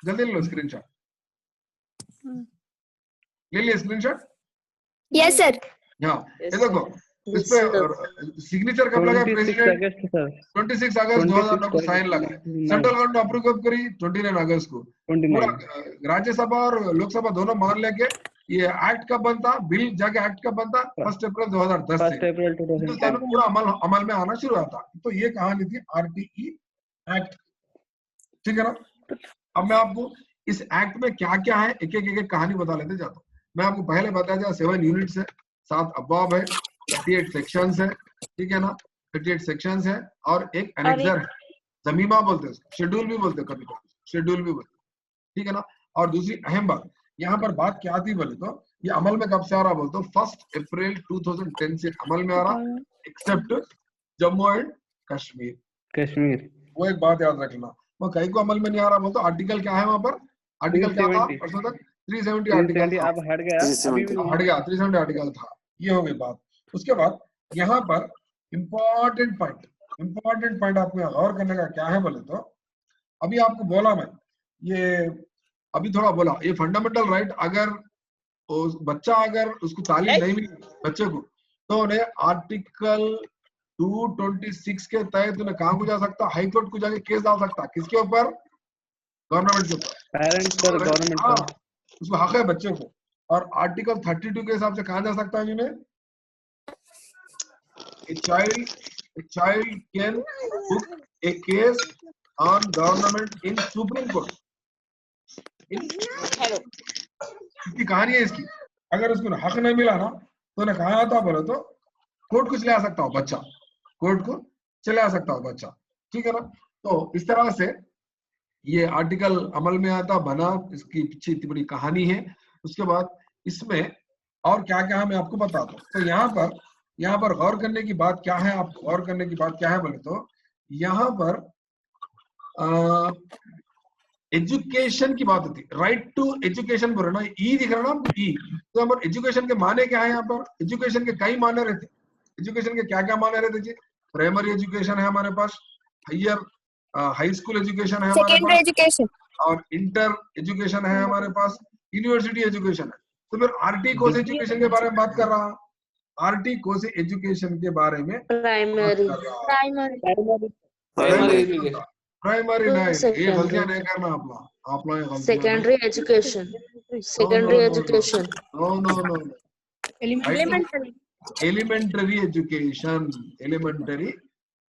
जल्दी ले लो स्क्रीनशॉट, ले लिए स्क्रीनशॉट। Yes sir. हाँ, ये देखो इस पे सिग्नेचर कब लगा प्रेसिडेंट 26 अगस्त 2009 को साइन लगाए। सेंट्रल गवर्नमेंट अप्रूव करी 29 अगस्त को। पूरा राज्यसभा और लोकसभा दोनों मान लेके ये एक्ट कब बनता, बिल जाके एक्ट कब बनता 1 अप्रैल 2010 से पूरा अमल में आना शुरू होता। तो ये कहानी थी RTE एक्ट, ठीक है ना। अब मैं आपको इस एक्ट में क्या क्या है एक एक कहानी बता लेते जाता हूँ। मैं आपको पहले बताया जाए 7 यूनिट्स है, 7 अब्वाब है, 38 सेक्शंस है, ठीक है ना, 38 सेक्शंस है और एक एनेक्सर है, जमीमा बोलते हैं, शेड्यूल भी बोलते हैं, कभी कभी शेड्यूल भी बोलते हैं, ठीक है ना। और दूसरी अहम बात यहाँ पर बात क्या थी बोले तो ये अमल में कब से आ रहा बोलते 1 अप्रैल 2010 से अमल में आ रहा, एक्सेप्ट जम्मू एंड कश्मीर। वो एक बात याद रखना, वो कहीं को अमल में नहीं आ रहा बोलते। आर्टिकल क्या है वहां पर, आर्टिकल क्या था परसों तक 370 आर्टिकल अब हट गया 370 आर्टिकल था। ये हो गई बात। उसके बाद यहाँ पर इम्पोर्टेंट पॉइंट आपको यहाँ गौर करने का क्या है बोले तो अभी आपको बोला मैं, ये अभी थोड़ा बोला, ये फंडामेंटल राइट अगर बच्चा अगर उसको तालीम नहीं मिली बच्चे को तो उन्हें आर्टिकल 226 के तहत उन्हें कहाँ को जा सकता, हाई कोर्ट को जाके केस डाल सकता। किसके ऊपर? गवर्नमेंट के ऊपर, पेरेंट्स पर, गवर्नमेंट का उसको हक है बच्चे को। और आर्टिकल 32 के हिसाब से कहा जा सकता है जिन्हें a child can book a case on government in Supreme Court। इसकी कहानी है इसकी, अगर उसको हक नहीं मिला ना तो उन्हें कहा आता बोले तो कोर्ट को चले आ सकता हो बच्चा, कोर्ट को चले आ सकता हो बच्चा, ठीक है ना। तो इस तरह से ये आर्टिकल अमल में आता बना, इसकी पीछे इतनी बड़ी कहानी है। उसके बाद इसमें और क्या क्या है मैं आपको बताता हूँ। तो यहाँ पर गौर करने की बात क्या है, आप गौर करने की बात क्या है बोले तो यहाँ पर एजुकेशन की बात होती है, राइट टू एजुकेशन बोल रहे ना, ई दिख रहा ना आपको ई। तो यहाँ पर एजुकेशन के माने क्या है, यहाँ पर एजुकेशन के कई माने रहते। एजुकेशन के क्या क्या माने रहते जी? प्राइमरी एजुकेशन है हमारे पास, हाई स्कूल एजुकेशन है हमारे पास, एजुकेशन और इंटर एजुकेशन है हमारे पास, यूनिवर्सिटी एजुकेशन है। तो फिर RT कोर्स एजुकेशन के बारे में बात कर रहा, RT कोर्स एजुकेशन के बारे में प्राइमरी नहीं, ये गलतियां नहीं करना आप लोग secondary education no elementary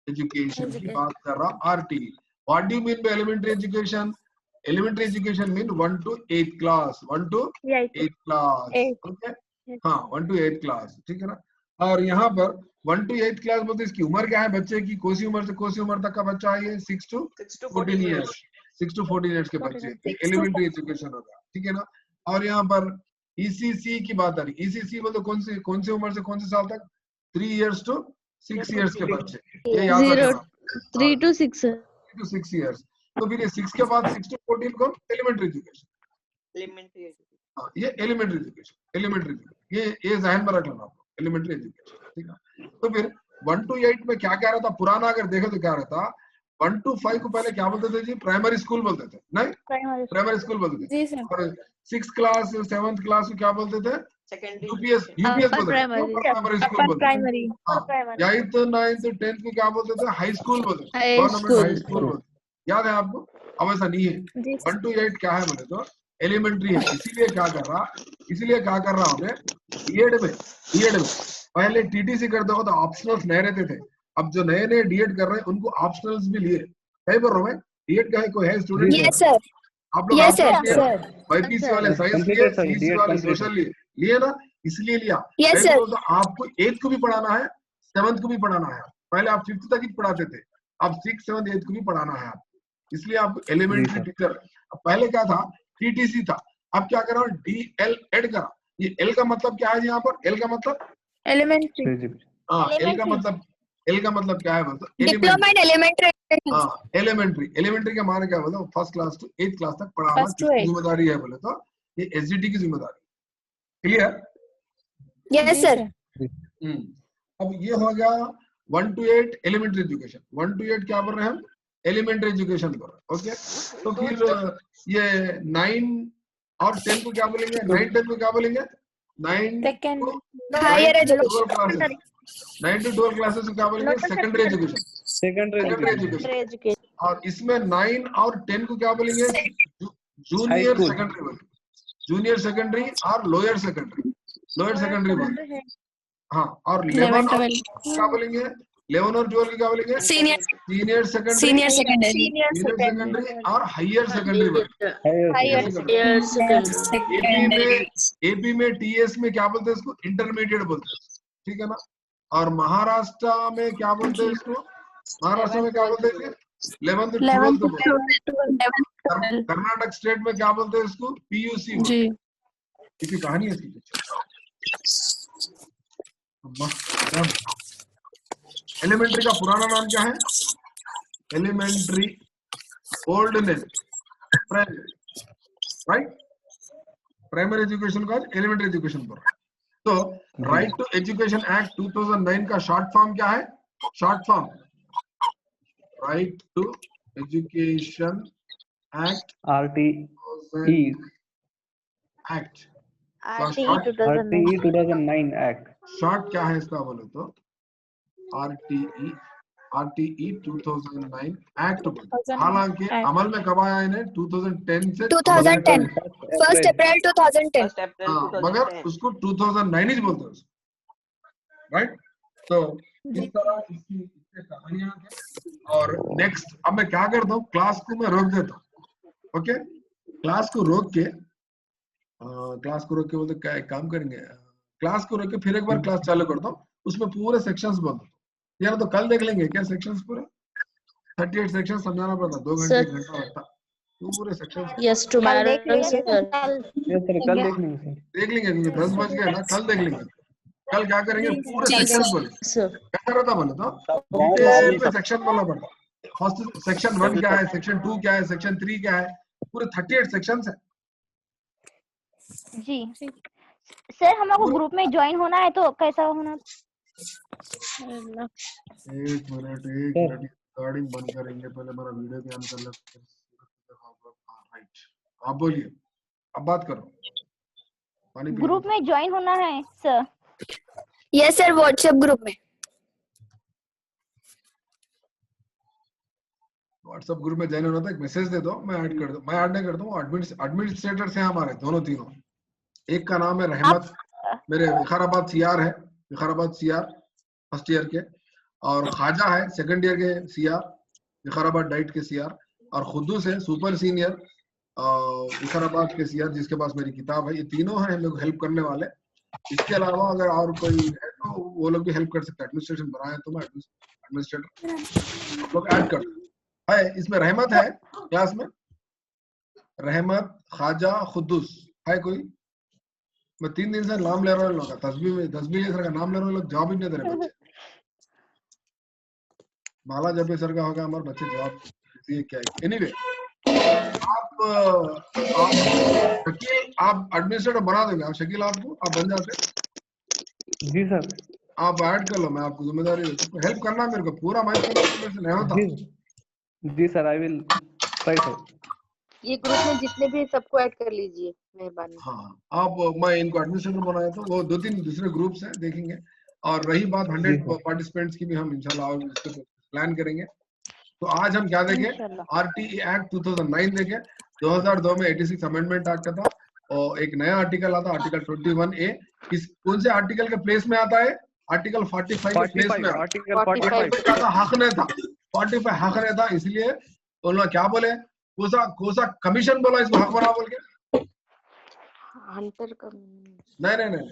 education की बात कर रहा RT। What do you mean by elementary education? Elementary education mean 1 to 8th class, 1 to 8th class, okay, हाँ 1 to 8th क्लास, ठीक है ना। और यहाँ पर 1 to 8th क्लास बोलते इसकी उम्र क्या है बच्चे की, कौन सी उम्र से कौन सी उम्र तक का बच्चा है? 6 to 14 ईयर्स, 6 to 14 ईयर्स के बच्चे एलिमेंटरी एजुकेशन होगा, ठीक है ना। और यहाँ पर ECC की बात आ रही, ECC बोलते कौन सी उम्र से कौन से साल तक? 3 years to 6 इयर्स के बच्चे, ये याद रखना। 3 to 6 to 6 years। तो फिर ये 6 के बाद 6 to 14 कौन? Elementary education. ये एलिमेंट्री एजुकेशन, ये ध्यान में रख लेना आपको, एलिमेंट्री एजुकेशन, ठीक है। तो फिर 1 to 8 में क्या क्या रहता? पुराना अगर देखे तो क्या रहता? 1 to 5 को पहले क्या बोलते थे जी? प्राइमरी स्कूल बोलते थे, नहीं? प्राइमरी स्कूल बोलते थे। और 6th क्लास 7th क्लास को क्या बोलते थे? यूपीएस बोलते थे, प्राइमरी स्कूल बोलते थे। 8th 9th 10th को क्या बोलते थे? हाई स्कूल बोलते थे, गवर्नमेंट हाई स्कूल बोलते थे। याद है आपको? अब ऐसा नहीं है। 1 to 8 क्या है बोले तो एलिमेंट्री है। इसीलिए क्या कर रहा हूँ बीएड में पहले टीटीसी करते हो तो ऑप्शनल्स नहीं रहते थे। अब जो नए नए डीएड कर रहे हैं उनको ऑप्शनल्स भी लिए। सही बोल रहा हूँ मैं? डीएड का है कोई है स्टूडेंट? Yes sir. आप लोग Yes sir. बाईपीसी वाले साइंस लिए, सीईसी वाले सोशल लिए ना, इसलिए लिया। Yes sir. तो आपको 8th को भी पढ़ाना है, 7th को भी पढ़ाना है। पहले आप 5th तक ही पढ़ाते थे, अब 6th 7th 8th को भी पढ़ाना है आप, इसलिए आपको एलिमेंट्री टीचर। पहले क्या था? टीटीसी था, अब क्या करा? डीएलएड करा। ये एल का मतलब क्या है यहाँ पर? एल का मतलब एलिमेंट्री। हाँ, एल का मतलब क्या है? मतलब Diploma in elementary. हाँ, एलिमेंट्री का माने क्या बोलते? 1st class to 8th class तक पढ़ाना First to किसकी 8th। जिम्मेदारी है बोले तो ये एसजीटी की जिम्मेदारी। क्लियर? Yes sir. अब ये हो गया 1 to 8 एलिमेंट्री एजुकेशन। 1 to 8 क्या बोल रहे हैं हम? एलिमेंट्री एजुकेशन बोल रहे हैं। ओके, तो फिर ये 9 और 10 को क्या बोलेंगे? 9 10 को क्या बोलेंगे? 9 second Higher education. 9 to 12 classes को क्या बोलेंगे? Secondary education. Secondary education. और इसमें 9 और 10 को क्या बोलेंगे? Junior school। सेकेंडरी बोलेंगे। जूनियर सेकेंडरी और लोअर सेकेंडरी बोलेंगे। हाँ, और 11 और क्या बोलेंगे? 11 और 12 क्या बोलेंगे? सीनियर सेकेंडरी और हायर सेकेंडरी बोलेंगे। एपी में टीएस में क्या बोलते हैं इसको? इंटरमीडिएट बोलते हैं, ठीक है ना। और महाराष्ट्र में क्या बोलते हैं इसको? महाराष्ट्र में क्या बोलते हैं? 11th 12th को। कर्नाटक स्टेट में क्या बोलते हैं इसको? पीयूसी। जी। इसकी कहानी है इसकी। एलिमेंट्री का पुराना नाम क्या है? Elementary old name right. Primary education का एलिमेंट्री एजुकेशन पर। तो राइट टू एजुकेशन एक्ट 2009 का शॉर्ट फॉर्म क्या है? Short form right to education act RTE act. RTE 2009 act. Short क्या है इसका बोले तो आरटीई 2009 एक्ट। हालांकि अमल में कब आया इन्हें? 2010 से 2010. 1st April 2010. हाँ, मगर उसको 2009 ही बोलते हैं, राइट। तो इस तरह इसकी कहानियां हैं। और नेक्स्ट अब मैं क्या करता हूँ? क्लास को मैं रोक देता हूँ। ओके, क्लास को रोक के बोलते क्या एक काम करेंगे? क्लास को रोक के फिर एक बार क्लास चालू करता हूँ, उसमें पूरे सेक्शंस बोल दो यार। तो कल देख लेंगे क्या सेक्शंस पूरे? 38 सेक्शन समझाना पड़ता, 2 घंटे 1 घंटा लगता पूरे सेक्शन। Yes, tomorrow sir. कल देख लेंगे सर। देख लेंगे क्योंकि 10 बज गए ना, कल देख लेंगे। कल क्या करेंगे? पूरे सेक्शन बोले कैसा रहता बोले तो डिटेल में सेक्शन बोलना पड़ता। फर्स्ट सेक्शन 1 क्या है, सेक्शन 2 क्या है, सेक्शन 3 क्या है, पूरे 38 सेक्शंस है जी। सर हमको ग्रुप में ज्वाइन होना है तो कैसा होना? एक मिनट रिकॉर्डिंग बंद करेंगे, पहले मेरा वीडियो भी ऑन कर लो। राइट, आप बोलिए, अब बात करो। ग्रुप में ज्वाइन होना है sir. Yes sir. WhatsApp group में। व्हाट्सएप ग्रुप में ज्वाइन होना था, एक मैसेज दे दो, मैं ऐड कर दूं। मैं ऐड नहीं करता हूँ, एडमिनिस्ट्रेटर्स हैं हमारे दोनों तीनों। एक का नाम है रहमत, मेरे विकाराबाद सीआर है, विकाराबाद सीआर फर्स्ट ईयर के। और ख्वाजा है सेकंड ईयर के सीआर, विकाराबाद डाइट के सीआर। और खुद्दूस है सुपर सीनियर विकाराबाद के सीआर, जिसके पास मेरी किताब है। ये तीनों हैं लोग हेल्प करने वाले। इसके अलावा अगर और कोई है तो वो लोग भी हेल्प कर सकते हैं। एडमिनिस्ट्रेशन बनाए तो मैं एडमिनिस्ट्रेटर लोग ऐड कर है। इसमें रहमत है क्लास में, रहमत, ख्वाजा, खुद्दूस है कोई? मैं 3 दिन से नाम ले रहा हूँ लोग, तस्बीह ले रहा नाम ले रहा हूँ, लोग जवाब ही नहीं दे रहे बच्चे। माला जपे सर का होगा, हमारे बच्चे जवाब दिए क्या है। एनीवे आप शकील आप एडमिनिस्ट्रेटर बना दोगे आप, शकील आपको आप बन जाते। जी सर। आप ऐड कर लो, मैं आपको जिम्मेदारी देता हूँ, हेल्प करना मेरे को, पूरा मैच करना मेरे से नहीं होता। जी sir, I will try sir. ये ग्रुप में जितने भी सबको ऐड कर लीजिए, मेहरबानी। हाँ आप, मैं इनको एडमिनिस्ट्रेटर बनाया था, वो 2-3 दूसरे ग्रुप्स हैं, देखेंगे। और रही बात 100 पार्टिसिपेंट्स की, भी हम इंशाल्लाह प्लान करेंगे। तो आज हम क्या देखें, इंशाल्लाह। आरटीई एक्ट 2009 देखें। 2002 में 86 अमेंडमेंट एक्ट था, और एक नया आर्टिकल आता, आर्टिकल 21A। इस कौन से आर्टिकल के प्लेस में आता है? आर्टिकल 45 के प्लेस में आता है। आर्टिकल 45 45 का हक नहीं था, 45 हक नहीं था, इसलिए उन्होंने क्या बोले, कोसा कमीशन बोला इसको हक बना बोल के। हंटर नहीं नहीं नहीं,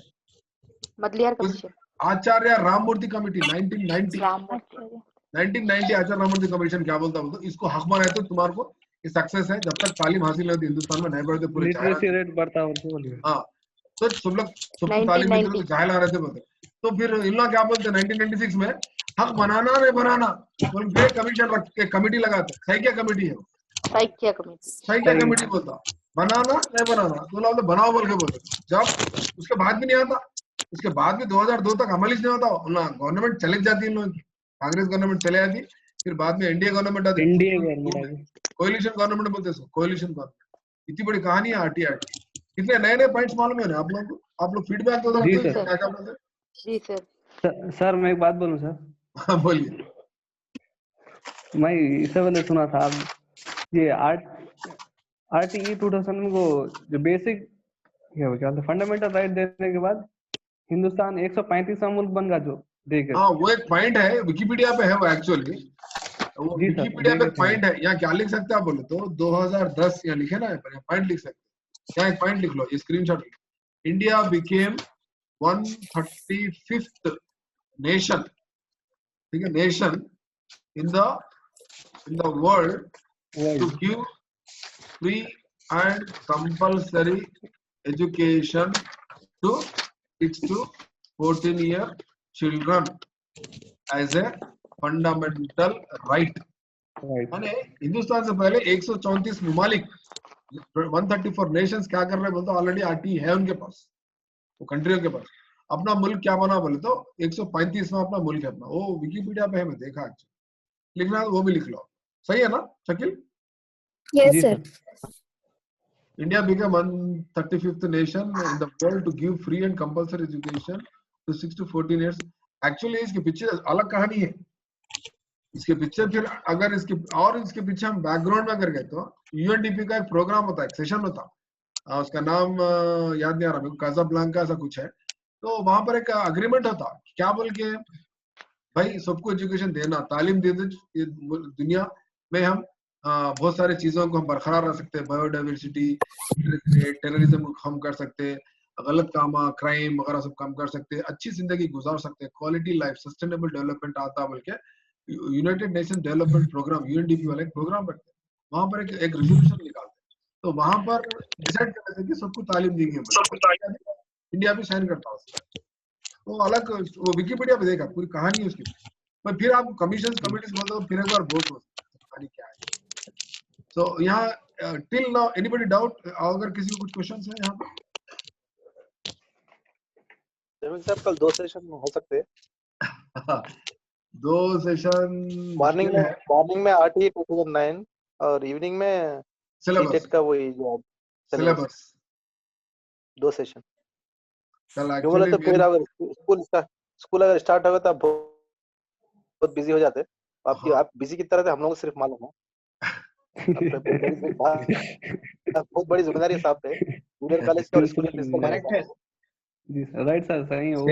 मदलियार कमीशन, आचार्य राममूर्ति कमेटी 1990 राममूर्ति। 1990 आचार्य राममूर्ति कमीशन क्या बोलता है, इसको हक बनाए तो तुम्हारे को ये सक्सेस है, जब तक तालीम हासिल नहीं होती हिंदुस्तान में नहीं बढ़ते पूरे लिटरेसी रेट बढ़ता है उनको बोलिए। हाँ, तो सब लोग सबको तालीम मिलती है तो जाहिल आ रहे थे बोलते। तो फिर इन लोग क्या बोलते 1996 में, हक बनाना नहीं बनाना, बोल फिर कमीशन रख के कमेटी लगाते। सही क्या कमेटी है? साइकिया कमेटी। सही क्या कमेटी बोलता, बनाना नहीं बनाना, तो लोग बनाओ बोल के बोलते। जब उसके बाद भी नहीं आता, उसके बाद भी 2002 तक अमल ही नहीं होता, गवर्नमेंट चली जाती है इन लोगों की, कांग्रेस गवर्नमेंट चले जाती, फिर बाद में एनडीए गवर्नमेंट आती, कोएलिशन गवर्नमेंट बोलते हैं, कोएलिशन गवर्नमेंट। इतनी बड़ी कहानी है आरटीआई। कितने नए नए पॉइंट्स मालूम है आप लोगों को? आप लोग फीडबैक दो जी क्या सर। क्या बोलते हैं? जी सर। सर मैं एक बात बोलूं सर? बोलिए। मैं इससे पहले सुना था आप ये आरटीई 2000 को जो बेसिक क्या बोलते फंडामेंटल राइट देने के बाद हिंदुस्तान 135वां मुल्क बन गया जो देखे। हाँ वो एक पॉइंट है, विकिपीडिया पे है वो एक्चुअली, वो जी सर, विकिपीडिया पे देखे थे। पॉइंट है। यहाँ क्या लिख सकते हैं आप बोले तो 2010 यहाँ लिखे ना, पॉइंट लिख सकते हैं। यहाँ एक पॉइंट लिख लो, ये screenshot. India became 135th nation, ठीक है, nation in the world to give free and compulsory education to 6 to 14-year children as a fundamental right। माने हिंदुस्तान से पहले 134 ममालिक, 134 नेशंस क्या कर रहे बोलते, ऑलरेडी आरटी है उनके पास, वो कंट्रियों के पास। अपना मुल्क क्या बना बोले तो 135वां अपना मुल्क है अपना, वो विकिपीडिया पे है, मैं देखा एक्चुअली। लिखना वो भी लिख लो, सही है ना Shakeel? Yes, sir. India became 135th nation in the world to give free and compulsory education to 6 to 14 years। Actually इसके पीछे अलग कहानी है। इसके पीछे फिर अगर इसके पीछे हम बैकग्राउंड में अगर गए तो यूएनडीपी का एक प्रोग्राम होता है, एक सेशन होता, उसका नाम याद नहीं आ रहा मेरे को, काज़ाब्लांका ऐसा कुछ है। तो वहां पर एक अग्रीमेंट होता, क्या बोल के, भाई सबको एजुकेशन देना, तालीम दे दे, दुनिया में हम बहुत सारी चीजों को हम बरकरार रख सकते हैं, बायोडाइवर्सिटी, टेररिज्म को कम कर सकते हैं, गलत काम क्राइम वगैरह सब कम कर सकते हैं, अच्छी जिंदगी गुजार सकते हैं, क्वालिटी लाइफ, सस्टेनेबल डेवलपमेंट आता बोल के united nation development programme UNDP वाले एक प्रोग्राम रखते हैं। वहां पर एक रेजोल्यूशन निकालते हैं, तो वहां पर डिसाइड कर सकते हैं कि सबको तालीम देंगे, इंडिया भी साइन करता है। तो अलग वो विकिपीडिया पे देखा पूरी कहानी है उसकी। पर फिर आप कमीशन कमिटीज बोलते हो, फिर एक बार बहुत कहानी क्या है। तो यहाँ टिल नाउ एनीबॉडी डाउट, अगर किसी को कुछ क्वेश्चंस है यहाँ पे? सर कल 2 सेशन हो सकते हैं। 2 सेशन मॉर्निंग में आरटीई 2009 और इवनिंग में सीटेट का वही जो सिलेबस 2 सेशन। कल क्यों बोले तो फिर अगर स्कूल अगर स्टार्ट होगा तो बहुत बिजी हो जाते। आपकी आप बिजी की तरह थे, हम लोगों को सिर्फ मालूम है। बहुत बड़ी जिम्मेदारी है साहब पे, जूनियर कॉलेज का और स्कूल करेक्ट है जी सर, राइट सर, सही है वो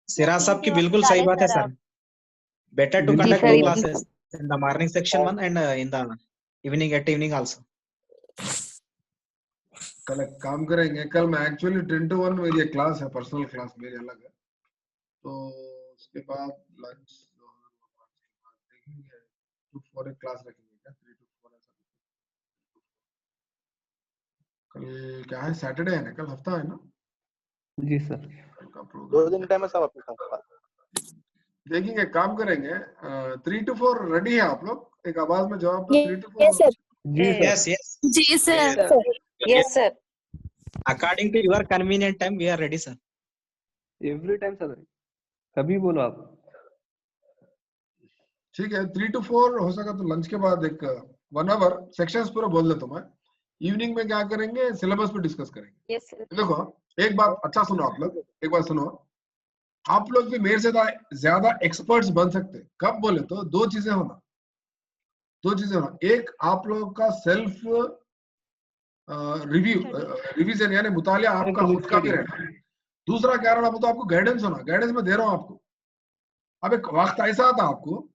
सिराज साहब की बिल्कुल सही बात है sir. Better to conduct two classes in the morning section one and in the evening also। कल एक काम करेंगे, कल मैं एक्चुअली 10 to 1 मेरी एक क्लास है, पर्सनल क्लास मेरी अलग है, तो उसके बाद लंच देखेंगे, 2 to 4 एक क्लास रखेंगे क्या, 3 to 4 ऐसा। कल क्या है, सैटरडे है ना, कल हफ्ता है ना? जी सर। कल का 2 दिन टाइम है सब आपके पास। देखेंगे, काम करेंगे। 3 to 4 रेडी है आप लोग? एक आवाज में जवाब दो। 3 to 4 Yes, sir. जी सर। Yes, yes. जी sir. Yes, sir. According to your convenient time, we are ready, sir. Every time sir, कभी बोलो आप। ठीक है, 3 to 4 हो सका तो लंच के बाद एक 1 hour सेक्शंस पूरा बोल देता हूं मैं। इवनिंग में क्या करेंगे, सिलेबस पे डिस्कस करेंगे। Yes, sir. देखो एक बात अच्छा सुनो आप लोग, एक बात सुनो, आप लोग भी मेरे से ज्यादा एक्सपर्ट्स बन सकते हैं। कब बोले तो दो चीजें होना। एक आप लोग का सेल्फ रिवीजन यानी मुतालिया आपका खुद का भी रहना। दूसरा क्या रहना, वो तो आपको गाइडेंस होना। गाइडेंस में दे रहा हूं आपको। अब एक वक्त ऐसा आता आपको,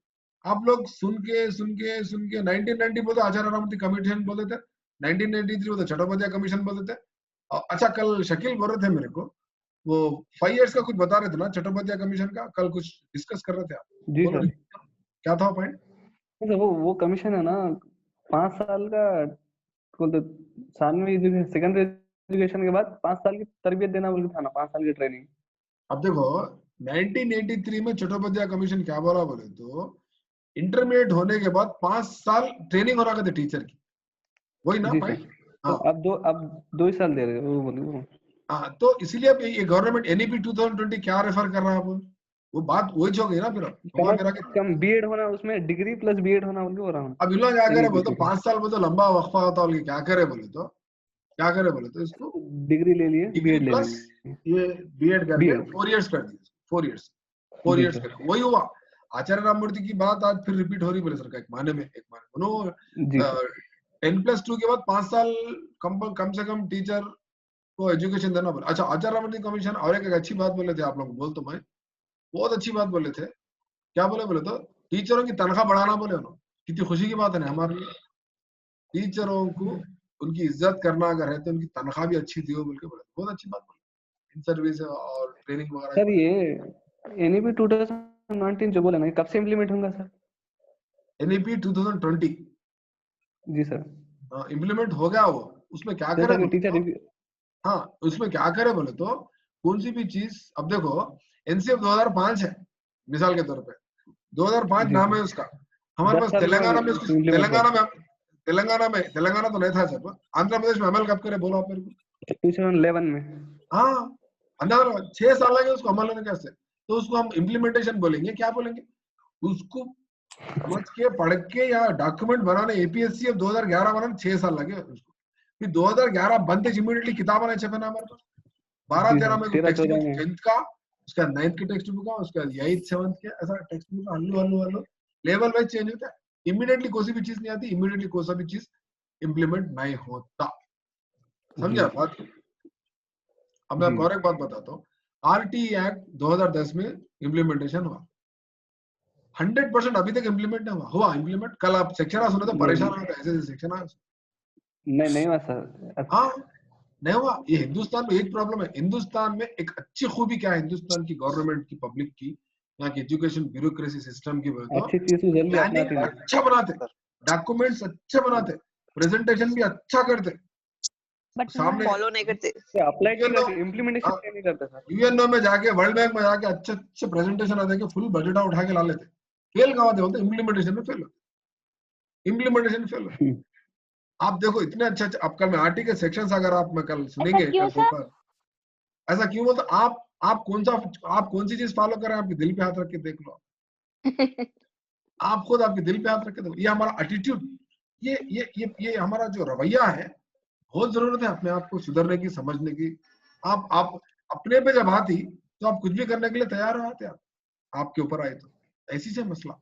आप लोग सुन के 1990 बोलते आचार्य राममूर्ति कमीशन बोलते थे, 1993 बोलते चट्टोपाध्याय कमीशन बोलते थे। अच्छा, कल शकील बोल रहे थे मेरे को, वो 5 years का कुछ बता रहे थे ना चट्टोपाध्याय कमीशन का, कल कुछ डिस्कस कर रहे थे आप। जी बोलो, सर। क्या था पॉइंट? वो कमीशन है ना 5 साल का, बोलते साल में सेकेंडरी एजुकेशन के बाद 5 साल की तरबियत देना बोल के था ना, 5 साल की ट्रेनिंग। अब देखो 1983 में चट्टोपाध्याय कमीशन क्या बोला बोले तो, इंटरमीडिएट होने के बाद 5 साल ट्रेनिंग होना कहते टीचर की, वही ना पॉइंट? तो अब 2 ही साल दे रहे वो बोलो। हाँ, तो इसलिए अब ये गवर्नमेंट एनईपी 2020 क्या रेफर कर रहा है? वो बात वही हो गई ना। फिर कम बीएड होना, उसमें डिग्री प्लस बीएड होना बोल के हो रहा हूँ। अब इन लोग क्या करे बोले तो 5 साल बोले तो लंबा वक्फा होता है। क्या करे बोले तो इसको डिग्री ले लिए, बीएड ले प्लस ये बीएड करके 4 years कर दिए। 4 years कर, वही हुआ। आचार्य राममूर्ति की बात आज फिर रिपीट हो रही बोले सर का, एक माने में 10+2 के बाद 5 साल कम से कम टीचर को एजुकेशन देना बोले। अच्छा, आचार्य राममूर्ति कमीशन और एक अच्छी बात बोले थे आप लोग, बोल तो मैं बहुत अच्छी बात बोले थे। क्या बोले तो टीचरों की तनख्वाह बढ़ाना बोले उन्होंने। कितनी खुशी की बात है ना हमारे लिए। टीचरों को उनकी इज्जत करना अगर है तो उनकी तनख्वाह भी अच्छी दियो बोल के बोले, बहुत अच्छी बात बोले। इन सर्विस और ट्रेनिंग वगैरह। सर ये एनईपी 2019 जो बोला ना, कब से इम्प्लीमेंट होगा सर? एनईपी 2020 जी सर। इम्प्लीमेंट हो गया। वो उसमें क्या करे टीचर, हाँ उसमें क्या करे बोले तो, कौन सी भी चीज, अब देखो एनसीएफ 2005 है मिसाल के तौर पे, 2005 नाम है उसका। हमारे पास तेलंगाना में तेलंगाना तो नहीं था सर। आंध्र प्रदेश में अमल कब करे बोलो आप मेरे को? 2011 में। हाँ, अंदाजा 6 साल लगे उसको अमल होने कैसे। तो उसको हम इम्प्लीमेंटेशन बोलेंगे, क्या बोलेंगे उसको? समझ के पढ़ के या डॉक्यूमेंट बनाने एपीएससी अब 2011 बनाने 6 साल लगे उसको। फिर 2011 बनते इमीडिएटली किताब आना छपे ना हमारे पास। 12-13 में टेक्स्ट बुक 10th का, उसका 9th के टेक्स्ट बुक का, उसका 8th 7th के, ऐसा टेक्स्ट बुक हल्लू लेवल वाइज चेंज होता है। इमीडिएटली कोई सी भी चीज नहीं आती, इमीडिएटली कोई सा भी चीज इम्प्लीमेंट नहीं होता। समझा बात? अब मैं आपको और एक बात बताता हूँ। आरटी एक्ट 2010 में इम्प्लीमेंटेशन हुआ, 100% अभी तक इम्प्लीमेंट नहीं हुआ इम्प्लीमेंट। कल आप सेक्शन सुने तो परेशान हो गए, ऐसे सेक्शन नहीं हुआ सर। हाँ नहीं हुआ। ये हिंदुस्तान में एक प्रॉब्लम है। हिंदुस्तान में एक अच्छी खूबी क्या है, हिंदुस्तान की गवर्नमेंट की, पब्लिक की, यहाँ की एजुकेशन ब्यूरोक्रेसी सिस्टम की प्लानिंग अच्छा बनाते, डॉक्यूमेंट्स अच्छे बनाते, प्रेजेंटेशन भी अच्छा करते, बट सामने फॉलो नहीं करते, अप्लाई करते, इम्प्लीमेंटेशन नहीं करते सर। यूएनओ में जाके, वर्ल्ड बैंक में जाके अच्छे प्रेजेंटेशन आते के फुल बजट उठा के ला लेते। फेल कहाँ होते? इम्प्लीमेंटेशन में फेल होते। इम्प्लीमेंटेशन फेल होते। आप देखो इतने अच्छे आपका में आरटी के सेक्शंस अगर आप में कल सुनेंगे ऐसा क्यों बोलते? आप कौन सी चीज फॉलो कर रहे हैं? आपके दिल पे हाथ रख के देख लो। आप खुद आपके दिल पे हाथ रख के देखो। ये हमारा एटीट्यूड, ये हमारा जो रवैया है, बहुत जरूरत है अपने आप को सुधरने की, समझने की। आप अपने पे जब आती तो आप कुछ भी करने के लिए तैयार हो आते। आपके ऊपर आए तो ऐसी से मसला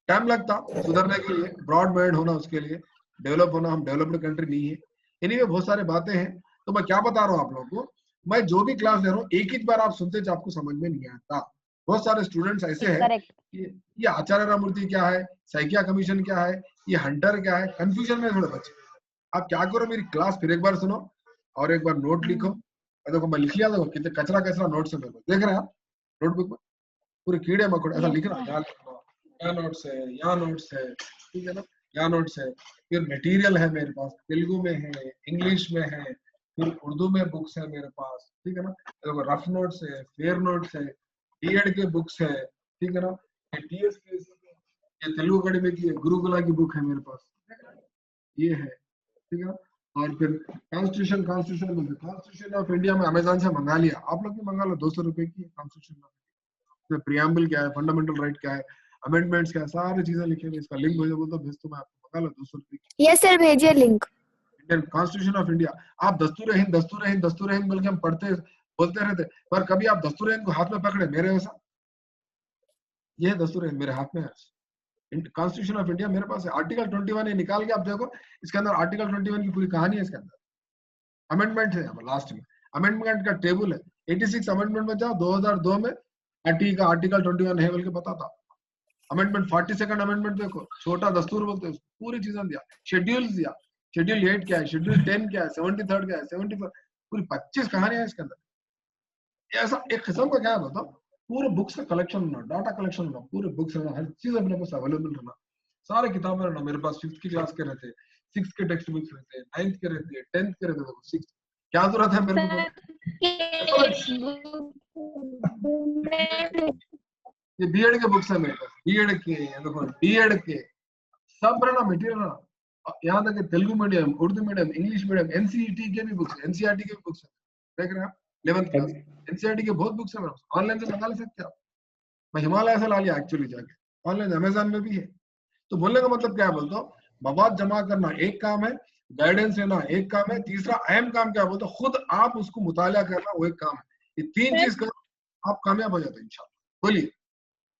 टाइम लगता सुधरने के लिए, ब्रॉड माइंड होना, उसके लिए डेवलप होना। हम डेवलप्ड कंट्री नहीं है। एनीवे बहुत सारे बातें हैं। तो मैं क्या बता रहा हूँ आप लोगों को, मैं जो भी क्लास दे रहा हूँ एक ही बार आप सुनते तो आपको समझ में नहीं आता। बहुत सारे स्टूडेंट्स ऐसे हैं, ये आचार्य राममूर्ति क्या है, सैकिया कमीशन क्या है, ये हंटर क्या है, कंफ्यूजन में थोड़े बच्चे। आप क्या करो, मेरी क्लास फिर एक बार सुनो और एक बार नोट लिखो। देखो मैं लिख लिया, देखो कितने कचरा नोट्स है, देख रहे हैं आप नोटबुक में पूरे कीड़े मकोड़े ऐसा लिखना। यहाँ नोट्स है, यहाँ नोट्स है, ठीक है ना, यहाँ नोट्स है। फिर मटेरियल है मेरे पास, तेलुगु में है, इंग्लिश में है, फिर उर्दू में बुक्स है मेरे पास, ठीक है ना। देखो रफ नोट्स है, फेयर नोट्स है, बीएड के बुक्स है, ठीक है ना। ये टीएस की, ये तेलुगु अकेडमी की गुरुकुला की बुक है मेरे पास, ये है, ठीक है। और फिर कॉन्स्टिट्यूशन कॉन्स्टिट्यूशन ऑफ इंडिया में अमेजोन से मंगा लिया, आप लोग भी मंगा लो, 200 रुपए की कॉन्स्टिट्यूशन में प्रियम्बल क्या है, फंडामेंटल राइट क्या है, अमेंडमेंट्स क्या है, सारी चीजें लिखे हुए, इसका लिंक भेजो, बोल दो भेज, तो मैं आपको मंगा लो 200 रुपए की। यस सर, भेजिए link. Indian constitution of India, आप दस्तूर हिंद दस्तूर हिंद दस्तूर हिंद बोल के हम पढ़ते बोलते रहते, पर कभी आप दस्तूर हिंद को हाथ में पकड़े मेरे वैसा, ये दस्तूर हिंद मेरे हाथ में है। कॉन्स्टिट्यूशन ऑफ इंडिया मेरे पास है, आर्टिकल 21 ये निकाल के आप देखो, इसके अंदर आर्टिकल 21 की पूरी कहानी है, इसके अंदर अमेंडमेंट है, लास्ट में अमेंडमेंट का टेबल है, 86 अमेंडमेंट में जाओ, 2002 में आर्टिकल 21 है बोल के पता था। अमेंडमेंट 42nd अमेंडमेंट देखो, छोटा दस्तूर बोलते हैं, पूरी चीजें दिया, शेड्यूल्स दिया, शेड्यूल 8 क्या है, शेड्यूल 10 क्या है, 73rd क्या है, 74 पूरी 25 कहानियां है इसके अंदर। ऐसा एक किस्म का क्या है बताओ, पूरे बुक्स का कलेक्शन होना, डाटा कलेक्शन होना, पूरे बुक्स रहना, हर चीज अपने पास अवेलेबल रहना, सारे किताबें रहना मेरे पास। 5th की क्लास के रहते, 6th के टेक्स्ट बुक्स रहते, 9th के रहते, 10th के रहते, देखो 6th क्या जरूरत है मेरे को। ये बीएड के बुक्स है मेरे पास, बीएड के, देखो बीएड के सब रहना मटेरियल, यहाँ तक Telugu medium, Urdu medium, English medium, NCET के भी बुक्स, एनसीईआरटी के भी बुक्स है, देख रहे हैं आप 11th क्लास, एनसीईआरटी के बहुत बुक्स है मेरे पास, ऑनलाइन से मंगा ले सकते हैं आप। मैं हिमालय से ला लिया एक्चुअली जाके, ऑनलाइन अमेजन में भी है। तो बोलने का मतलब क्या है, बोलते हो मवाद जमा करना एक काम है, गाइडेंस लेना एक काम है, तीसरा अहम काम क्या बोलते हो, खुद आप उसको मुताला करना वो एक काम है। ये 3 चीज करो आप कामयाब हो जाते हैं इंशाल्लाह। बोलिए,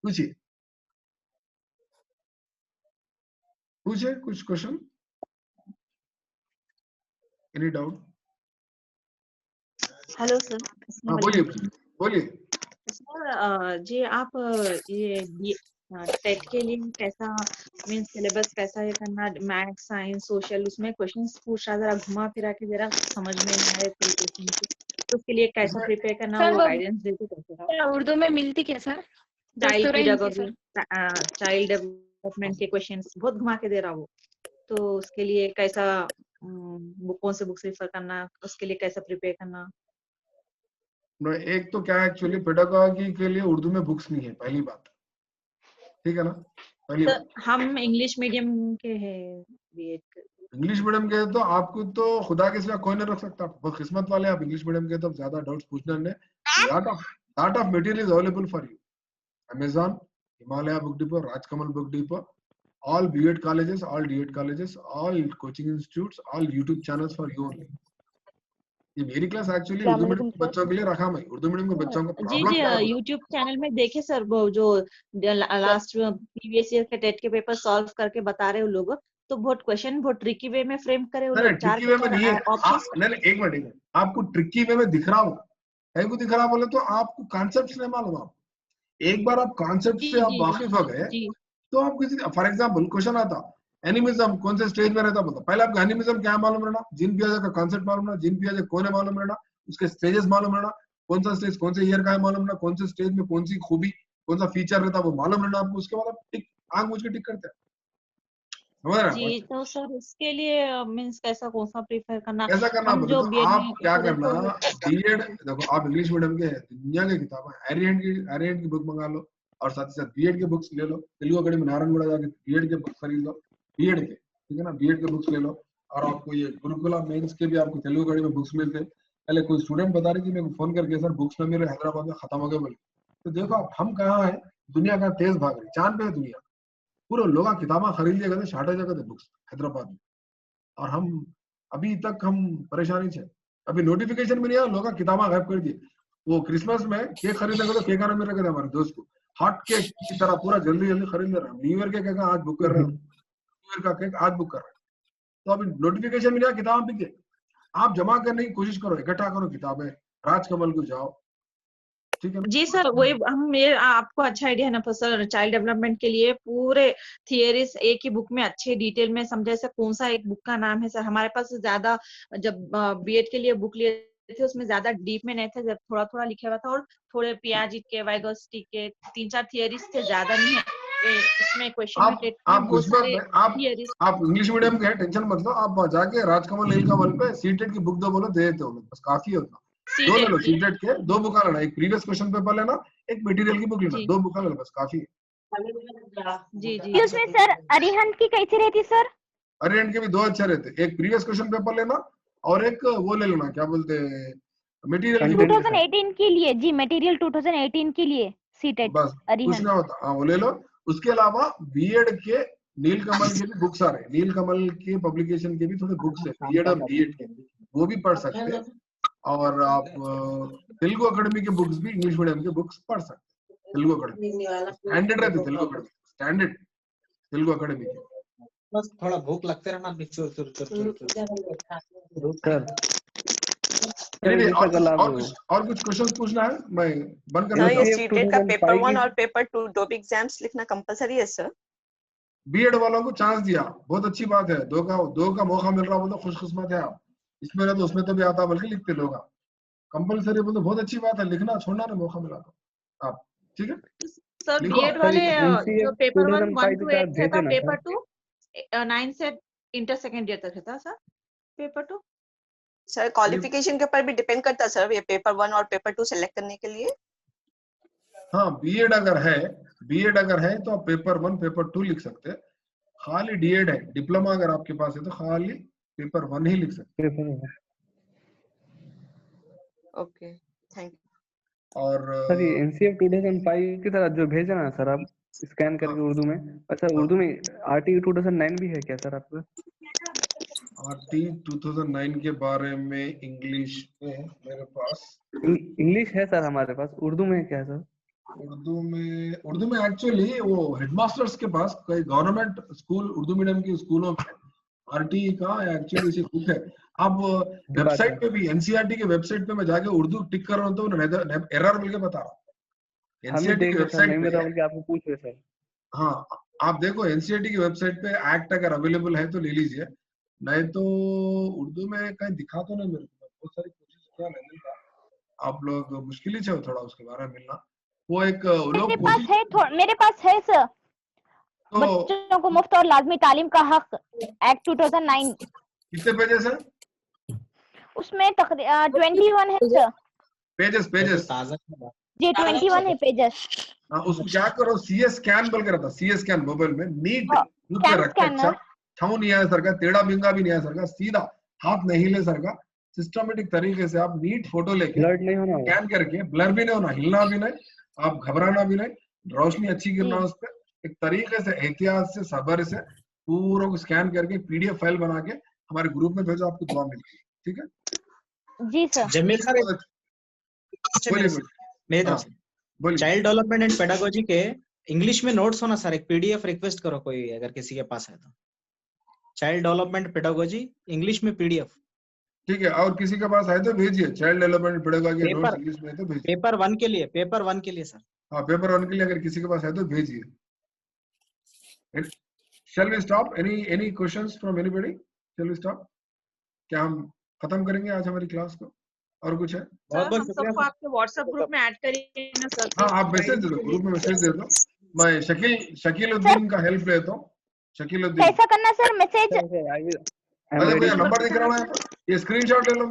पूछिए पूछिए कुछ question, any doubt? Hello sir. हाँ बोलिए बोलिए। सर जी आप ये टेट के लिए कैसा मीन सिलेबस कैसा है करना, मैथ्स साइंस सोशल, उसमें क्वेश्चंस पूछ रहा, जरा घुमा फिरा के जरा समझ में नहीं आए क्वेश्चन, तो उसके लिए कैसा प्रिपेयर करना वो गाइडेंस देते कैसे? उर्दू में मिलती क्या सर? चाइल्ड डेवलपमेंट के क्वेश्चंस बहुत घुमा के दे रहा वो, तो उसके लिए कैसा कौन से बुक्स रेफर करना, उसके लिए कैसा प्रिपेयर करना? एक तो क्या है एक्चुअली पेडागॉजी के लिए उर्दू में बुक्स नहीं है, पहली बात, ठीक है ना, पहली बात। हम इंग्लिश मीडियम के हैं, बीएड इंग्लिश मीडियम के तो आपको तो खुदा के सिवा कोई नहीं रख सकता, बहुत किस्मत वाले आप इंग्लिश मीडियम के, तो ज्यादा डाउट्स पूछना नहीं, lot of material is available for you, Amazon, Himalaya Book Depot, Rajkamal Book Depot, all B.Ed colleges, all D.Ed colleges, all coaching institutes, all YouTube channels for you only. ये मेरी class actually Urdu medium के बच्चों के लिए रखा, मैं Urdu medium के बच्चों को जी यूट्यूब चैनल में देखे सर, वो जो लास्ट प्रीवियस ईयर के टेट के पेपर सॉल्व करके बता रहे हो लोग, तो बहुत क्वेश्चन बहुत ट्रिकी वे में फ्रेम करे हो लोग, ट्रिकी वे में नहीं है, नहीं एक मिनट, आपको ट्रिकी वे में दिख रहा हूँ, है को दिख रहा बोले तो आपको कॉन्सेप्ट्स नहीं मालूम, आप एक बार आप कॉन्सेप्ट से आप वाकिफ हो गए तो आप किसी, फॉर एग्जांपल क्वेश्चन आता एनिमिज्म कौन से स्टेज में रहता, बोलता पहले आपको एनिमिज्म क्या मालूम रहना, जिन पियाजे का कॉन्सेप्ट मालूम रहना, जिन पियाजे कौन है मालूम रहना, उसके स्टेजेस मालूम रहना, कौन सा स्टेज कौन से ईयर का है मालूम रहना, कौन से स्टेज में कौन सी खूबी कौन सा फीचर रहता वो मालूम रहना आपको, उसके बाद आप टिक आंख मूंछ के टिक करते हैं, समझ रहे हैं? जी तो सर उसके लिए मींस कैसा कौन सा प्रेफर करना, कैसा करना बोले तो आप क्या करना, बीएड देखो आप इंग्लिश मीडियम के दुनिया की किताबें, एरियंट की बुक मंगा लो, और साथ ही साथ बीएड के बुक्स ले लो, तेलुगु अकेडमी नारायणगढ़ जाके बीएड के बुक्स खरीद लो, बीएड के, ठीक है ना, बीएड के बुक्स ले लो, और आपको ये गुरुकुला मेंस के भी आपको तेलुगु अकेडमी में बुक्स मिलते हैं। पहले कोई स्टूडेंट बता रही थी मेरे को फोन करके, सर बुक्स में मेरे हैदराबाद में खत्म हो गए बोले, तो देखो आप हम कहाँ है, दुनिया का तेज भाग रही, चांद पे है दुनिया, पूरे लोग किताबें खरीद लिया करते, छाटे जगह थे बुक्स हैदराबाद में, और हम अभी तक हम परेशानी से, अभी नोटिफिकेशन में नहीं आया, लोग किताबें गायब कर दिए। वो क्रिसमस में केक खरीदने को तो केक आने में रखे थे हमारे दोस्त को, हॉट केक की तरह पूरा जल्दी जल्दी खरीद ले रहा है, न्यू ईयर के केक आज बुक कर रहे हैं, न्यू ईयर का केक आज बुक कर रहे हैं, तो अभी नोटिफिकेशन मिला किताब बिके, आप जमा करने की कोशिश करो, इकट्ठा करो किताबें, राजकमल को जाओ, ठीक है जी सर, वही हम ये आपको अच्छा आइडिया है ना सर, चाइल्ड डेवलपमेंट के लिए पूरे थियरीज एक ही बुक में अच्छे डिटेल में समझे, से कौन सा एक बुक का नाम है सर, हमारे पास ज्यादा जब बीएड के लिए बुक लिए थे उसमें ज्यादा डीप में नहीं थे, जब थोड़ा थोड़ा लिखा हुआ था, और थोड़े पियाजी के वाइगोस्टी के 3-4 थियरीज थे, ज्यादा नहीं है इसमें क्वेश्चन में आप इंग्लिश मीडियम के हैं, टेंशन मत लो, आप जाके राजकमल नीलकमल पे सीटेट की बुक दो बोलो दे देते हो, बस काफी है उतना, दो ले लो, सीटेट की। सीटेट के 2 बुक लेना, एक प्रीवियस क्वेश्चन पेपर लेना, एक मटेरियल की बुक लेना, जी 2 बुक लेना बस काफी है। जी जी एक्सक्यूज मी सर, अरिहंत की कैसी रहती सर? अरिहंत के भी 2 अच्छे रहते, एक प्रीवियस क्वेश्चन पेपर लेना और एक वो ले लेना, क्या बोलते हैं, मटेरियल की बुक। 2018 के लिए जी, मटेरियल 2018 के लिए सीटेट बस कुछ अरिहंत। ना होता, हाँ वो ले लो। उसके अलावा बीएड के नीलकमल के भी बुक्स आ रहे हैं, नीलकमल के पब्लिकेशन के भी थोड़े बुक्स है बीएड और बीएड के, वो भी पढ़ सकते हैं। और आप तेलुगु अकेडमी के बुक्स भी, इंग्लिश मीडियम के बुक्स पढ़ सकते हैं। तेलुगु अकेडमी स्टैंडर्ड रहते, Telugu academy standard, Telugu academy के। बस थोड़ा भूख लगते रहना बीच चुर चुर चुर चुर चुर। सर चलिए, जैसा कल आप और कुछ क्वेश्चंस पूछना है, मैं बंद कर सर देता ये हूँ। सीटेट का पेपर 2005 वन की और पेपर 2 दो भी एग्जाम्स लिखना कंपलसरी है सर? बीएड वालों को चांस दिया, बहुत अच्छी बात है, 2 का मौका मिल रहा, बोलो खुशकिस्मत है आप। इसमें ना तो उसमें तो भी आता, बल्कि लिखते लोग आप। कंपलसरी बोलो बहुत अच्छी बात है, लिखना छोड़ना ना, मौका मिला तो आप, ठीक है। सर लिखो। बीएड वाले NCF जो पेपर 1 2005 to की तरह 8 भेजे था, ना पेपर सर। 2 9 से इंटर सेकेंड ईयर तक था सर पेपर 2। सर क्वालिफिकेशन के ऊपर भी डिपेंड करता है सर, ये पेपर 1 और पेपर 2 सेलेक्ट करने के लिए? हाँ, बीएड अगर है तो आप पेपर 1 पेपर 2 लिख सकते हैं। खाली डीएड है, डिप्लोमा अगर आपके पास है तो खाली पेपर 1 ही लिख सकते ओके, थैंक यू। हैं। और सर ये NCF 2005 की तरह जो भेजा ना सर आप स्कैन करके उर्दू में, अच्छा उर्दू में RT 2009 भी है क्या सर आपका? RT 2009 के बारे में इंग्लिश में मेरे पास, इंग्लिश है सर हमारे पास, उर्दू में क्या है सर? उर्दू में एक्चुअली वो हेडमास्टर्स के पास, कई गवर्नमेंट स्कूल उर्दू मीडियम के स्कूलों में RT का एक्चुअली इसी बुक है। अब वेबसाइट पे भी, NCERT के वेबसाइट पे मैं जाके उर्दू टिक कर रहा हूँ तो एरर मिल के बता रहा हूँ। हम भी NCERT की देख रहे सर, नहीं वेबसाइट बता पे, बल्कि आपको पूछ रहे सर। हाँ आप देखो NCERT की वेबसाइट पे एक्ट अगर अवेलेबल है तो ले लीजिए, नहीं तो उर्दू में कहीं दिखा तो नहीं मेरे को, बहुत सारी कोशिश किया नहीं मिलता। आप लोग मुश्किल ही है थोड़ा उसके बारे में मिलना, वो एक लोग कोशिश। मेरे पास है सर, तो बच्चों को मुफ्त और लाजमी तालीम का हक एक्ट 2009। कितने पेजेस है उसमें 21 है सर। पेजेस जी 21 है पेजेस। हाँ, उसको क्या करो, CS स्कैन बोल के रहता, CS स्कैन मोबाइल में नीट मुंह पे रख के, अच्छा छाऊ नहीं आया सर का, टेढ़ा बिंगा भी नहीं आया सर का, सीधा हाथ नहीं ले सर का, सिस्टमेटिक तरीके से आप नीट फोटो लेके ब्लड नहीं होना, स्कैन करके, ब्लर भी नहीं होना, हिलना भी नहीं, आप घबराना भी नहीं, रोशनी अच्छी गिरना उस पर, एक तरीके से एहतियात से सब्र से पूरा को स्कैन करके PDF फाइल बना के हमारे ग्रुप में भेजो, आपको दुआ मिलेगी, ठीक है जी सर। जमील सर बोलिए मेरी तरफ से, चाइल्ड डेवलपमेंट एंड पेडागोजी के इंग्लिश में नोट्स होना सर, एक PDF रिक्वेस्ट करो कोई अगर किसी के पास है तो, चाइल्ड डेवलपमेंट पेडागोजी इंग्लिश में PDF। ठीक है, और किसी के पास है तो भेजिए, child development pedagogy notes English में है तो भेजिए। पेपर 1 के लिए सर। हाँ, पेपर 1 के लिए अगर किसी के पास है तो भेजिए। Shall we stop? Any questions from anybody? Shall we stop? क्या हम खत्म करेंगे आज हमारी क्लास को? और कुछ है? सर हम सबको आपके व्हाट्सएप ग्रुप में ऐड करिए ना सर। हाँ, आप मैसेज दे दो, ग्रुप में मैसेज दे दो। मैं शकीलुद्दीन का हेल्प लेता हूँ। शकीलुद्दीन कैसा करना सर मैसेज? अरे भैया नंबर दिख रहा है, ये स्क्रीनशॉट ले लो।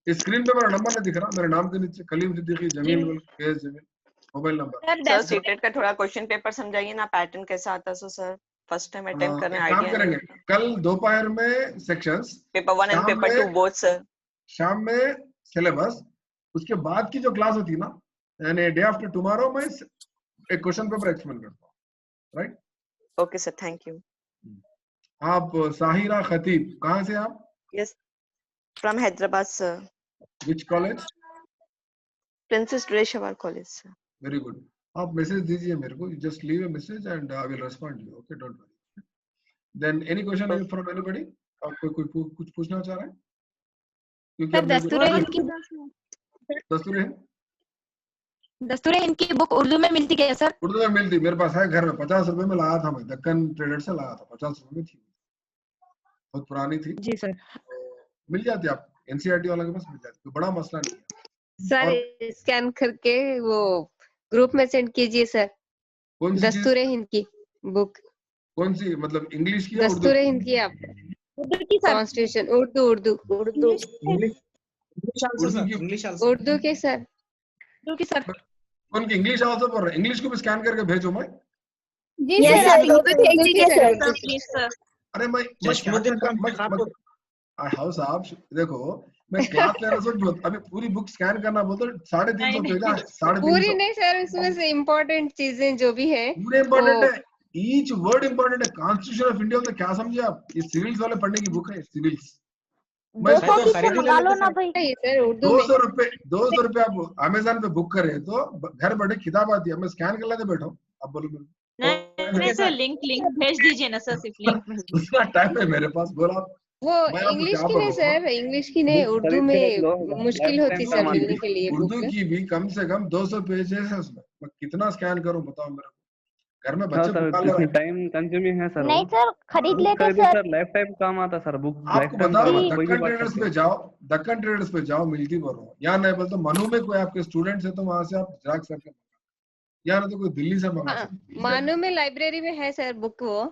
इस स्क्रीन पे मेरा नंबर नहीं दिख रहा, मेरे नाम के नीचे Kaleem Siddiqui Jameel mobile number. Sir CTET का थोड़ा क्वेश्चन पेपर समझाइए ना, पैटर्न कैसा आता है सर, फर्स्ट टाइम अटेम्प्ट करने काम आइडिया करेंगे कल दोपहर में sections, paper 1 and paper 2 both sir, शाम में सिलेबस, उसके बाद की जो क्लास होती है ना, यानी डे आफ्टर टुमारो मैं एक क्वेश्चन पेपर एक्सप्लेन करता हूँ, right? Okay sir, thank you. आप साहिरा खतीब, कहाँ से आप? Yes, from Hyderabad sir. Which college? Princess Durrushehvar college sir. Very good, आप मैसेज दीजिए मेरे को, just leave a message and I will respond you, okay, don't worry. Then any question from anybody? आप कोई कुछ पूछना चाह रहे हैं? क्योंकि दस्तूर हिंद की बुक उर्दू में मिलती क्या सर? उर्दू में मिलती, मेरे पास है घर में, 50 रुपए में लाया था मैं, दक्कन ट्रेडर से लाया था, 50 रुपए में थी, बहुत पुरानी थी जी सर। मिल जाती, आप NCERT वाला के पास मिल जाती, बड़ा मसला नहीं है सर। स्कैन करके वो ग्रुप में सेंड कीजिए सर। कौन सी दस्तूर हिंद की बुक? कौन सी, मतलब इंग्लिश की? दस्तूर हिंद की, आप constitution, Urdu. English also, Urdu sir. की English also. उर्दू के सर उर्दू की सर उनकी इंग्लिश आल्सो बोल रहे हैं, इंग्लिश को भी स्कैन करके भेजो मैं। जी Yes, सर sir. आप वो भी भेज उर्दू की दीजिए, सर sir. उर्दू की प्लीज सर। अरे मैं स्कैन जशमुद्दीन करके खान शेख आपको हाउ साहब देखो, मैं क्लास ले रहा हूँ, अभी पूरी बुक स्कैन करना बोलते 350 पेज है, 350 पूरी नहीं सर, उसमें से इम्पोर्टेंट चीजें जो भी है पूरे इंपॉर्टेंट है, ईच वर्ड इंपॉर्टेंट है। कॉन्स्टिट्यूशन ऑफ इंडिया तो क्या समझे आप, ये सिविल्स वाले पढ़ने की बुक है, सिविल्स। मैं 200 की खरीद तो ही ले मंगा लो लेते ना सर। भाई। नहीं सर उर्दू में 200 रुपए आप अमेजोन पे बुक करे तो घर बैठे किताब आती है, मैं स्कैन कर लेते बैठा हूँ। अब बोलो मेरे नहीं सर, लिंक लिंक भेज दीजिए ना सर, सिर्फ लिंक भेज दीजिए। उतना टाइम है मेरे पास, बोला वो मैं आपको इंग्लिश क्या की नहीं बोलूँ। सर, इंग्लिश की नहीं, बुक उर्दू खरीद के रख में लो, मुश्किल लाइफ होती टाइम सर काम मिलने आएगी। के लिए उर्दू बुक। की भी कम से कम 200 पेजेस है उसमें, मैं कितना स्कैन करूं बताओ मेरे को, घर में हाँ बच्चे सर, पुकार ले रहे इसमें हैं। टाइम कंज्यूमिंग है सर। नहीं सर, खरीद बुक लेते खरीदो सर। सर, लाइफ टाइम काम आता सर, बुक लाइफ आपको टाइम बता रहा काम हूँ, आता, कोई भी दक्कन पढ़ ट्रेडर्स सकते पे हैं। जाओ, दक्कन ट्रेडर्स पे जाओ, मिलती बोल रहा हूँ, या नहीं बोलते मानू में कोई आपके स्टूडेंट्स है तो वहां से आप जेरॉक्स करके, या नहीं तो कोई दिल्ली से मंगा हाँ, सकते हैं। मानो में लाइब्रेरी में है सर बुक वो।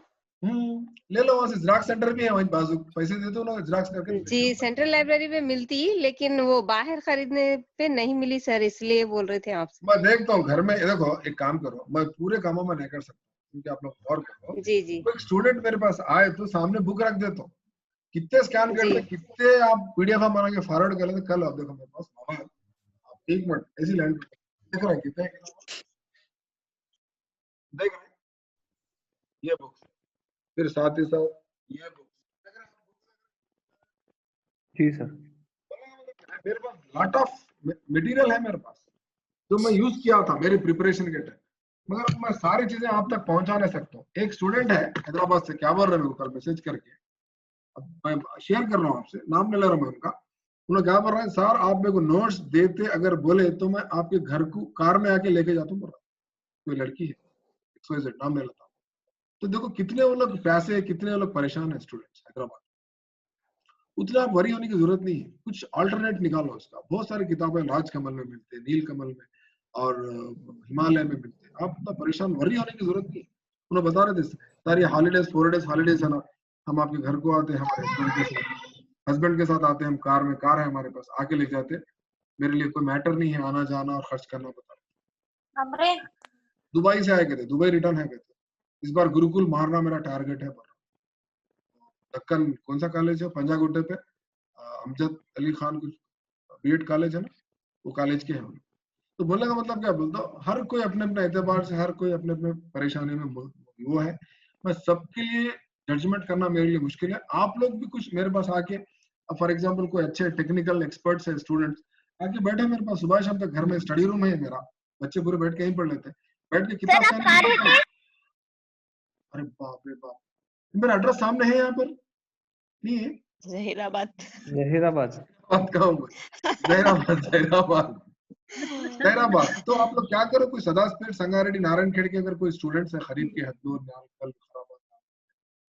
ले लो, वहां से जेरॉक्स सेंटर भी है वहीं बाजू, पैसे दे दो ना, जेरॉक्स करके जी सेंट्रल लाइब्रेरी में मिलती, लेकिन वो बाहर खरीदने पे नहीं मिली सर, इसलिए बोल रहे थे आपसे। मैं देखता हूँ घर में। देखो एक काम करो, मैं पूरे कामों में नहीं कर सकता क्योंकि आप लोग और करो। जी जी कोई स्टूडेंट मेरे पास आए तो सामने बुक रख देता हूँ, कितने स्कैन जी करते, कितने आप पीडीएफ बना के फॉरवर्ड कर लेते, कल आप देखो मेरे पास मोबाइल, आप 1 मिनट ऐसी लाइन देख रहे हैं, कितने देख रहे हैं, ये बुक, फिर साथ ही साथ ये बुक, जी सर। मेरे पास लॉट ऑफ मटेरियल है मेरे पास, जो मैं यूज किया था मेरी प्रिपरेशन के टाइम, मगर मैं सारी चीजें आप तक पहुंचा नहीं सकता हूँ। एक स्टूडेंट है हैदराबाद से, क्या बोल रहे हैं मेरे को कल मैसेज करके, अब मैं शेयर कर रहा हूँ आपसे, नाम नहीं ले रहा मैं उनका। उन्होंने क्या बोल रहा है, सर आप मेरे को नोट्स देते अगर बोले तो मैं आपके घर को कार में आके लेके जाता हूँ, बोल रहा कोई लड़की है, XYZ नाम नहीं लेता। तो देखो कितने वो लोग पैसे, कितने वो लोग परेशान है स्टूडेंट्स हैदराबाद। उतना आप वरी होने की जरूरत नहीं है, कुछ अल्टरनेट निकालो उसका। बहुत सारी किताबें राजकमल में मिलते हैं, नीलकमल में और हिमालय में मिलते हैं, आप इतना परेशान वरी होने की जरूरत नहीं है। उन्हें बता रहे थे सर ये हॉलीडेज 4 डेज हॉलीडेज है ना, हम आपके घर को आते हैं, हमारे हस्बैंड के साथ आते हैं, हम कार में, कार है हमारे पास, आके ले जाते, मेरे लिए कोई मैटर नहीं है आना जाना और खर्च करना। बता दुबई से आए गए थे, दुबई रिटर्न है गए थे, इस बार गुरुकुल मारना मेरा टारगेट है। दक्कन कौन सा कॉलेज है पंजागुट्टे पे, अमजद अली खान कुछ बीएड कॉलेज है ना, वो कॉलेज के हैं। तो बोलने का मतलब क्या बोलता हूँ, हर कोई अपने अपने एतबार से, हर कोई अपने अपने परेशानी में वो है। मैं सबके लिए जजमेंट करना मेरे लिए मुश्किल है। आप लोग भी कुछ मेरे पास आके, फॉर एग्जाम्पल कोई अच्छे टेक्निकल एक्सपर्ट्स है, स्टूडेंट्स आके बैठे मेरे पास, सुबह शाम तक घर में स्टडी रूम है मेरा, बच्चे पूरे बैठ के यहीं पढ़ लेते हैं, बैठ के किताब स्कैन करते। अरे बाप रे बाप, मेरा एड्रेस सामने है यहाँ पर नहीं है, जहीराबाद। जहीराबाद बात कहूँ जहीराबाद जहीराबाद। तो आप लोग क्या करो, कोई सदा स्पीड संगारेड्डी नारायणखेड़ के अगर कोई स्टूडेंट्स है, खरीद के हदनूर नालकल खराब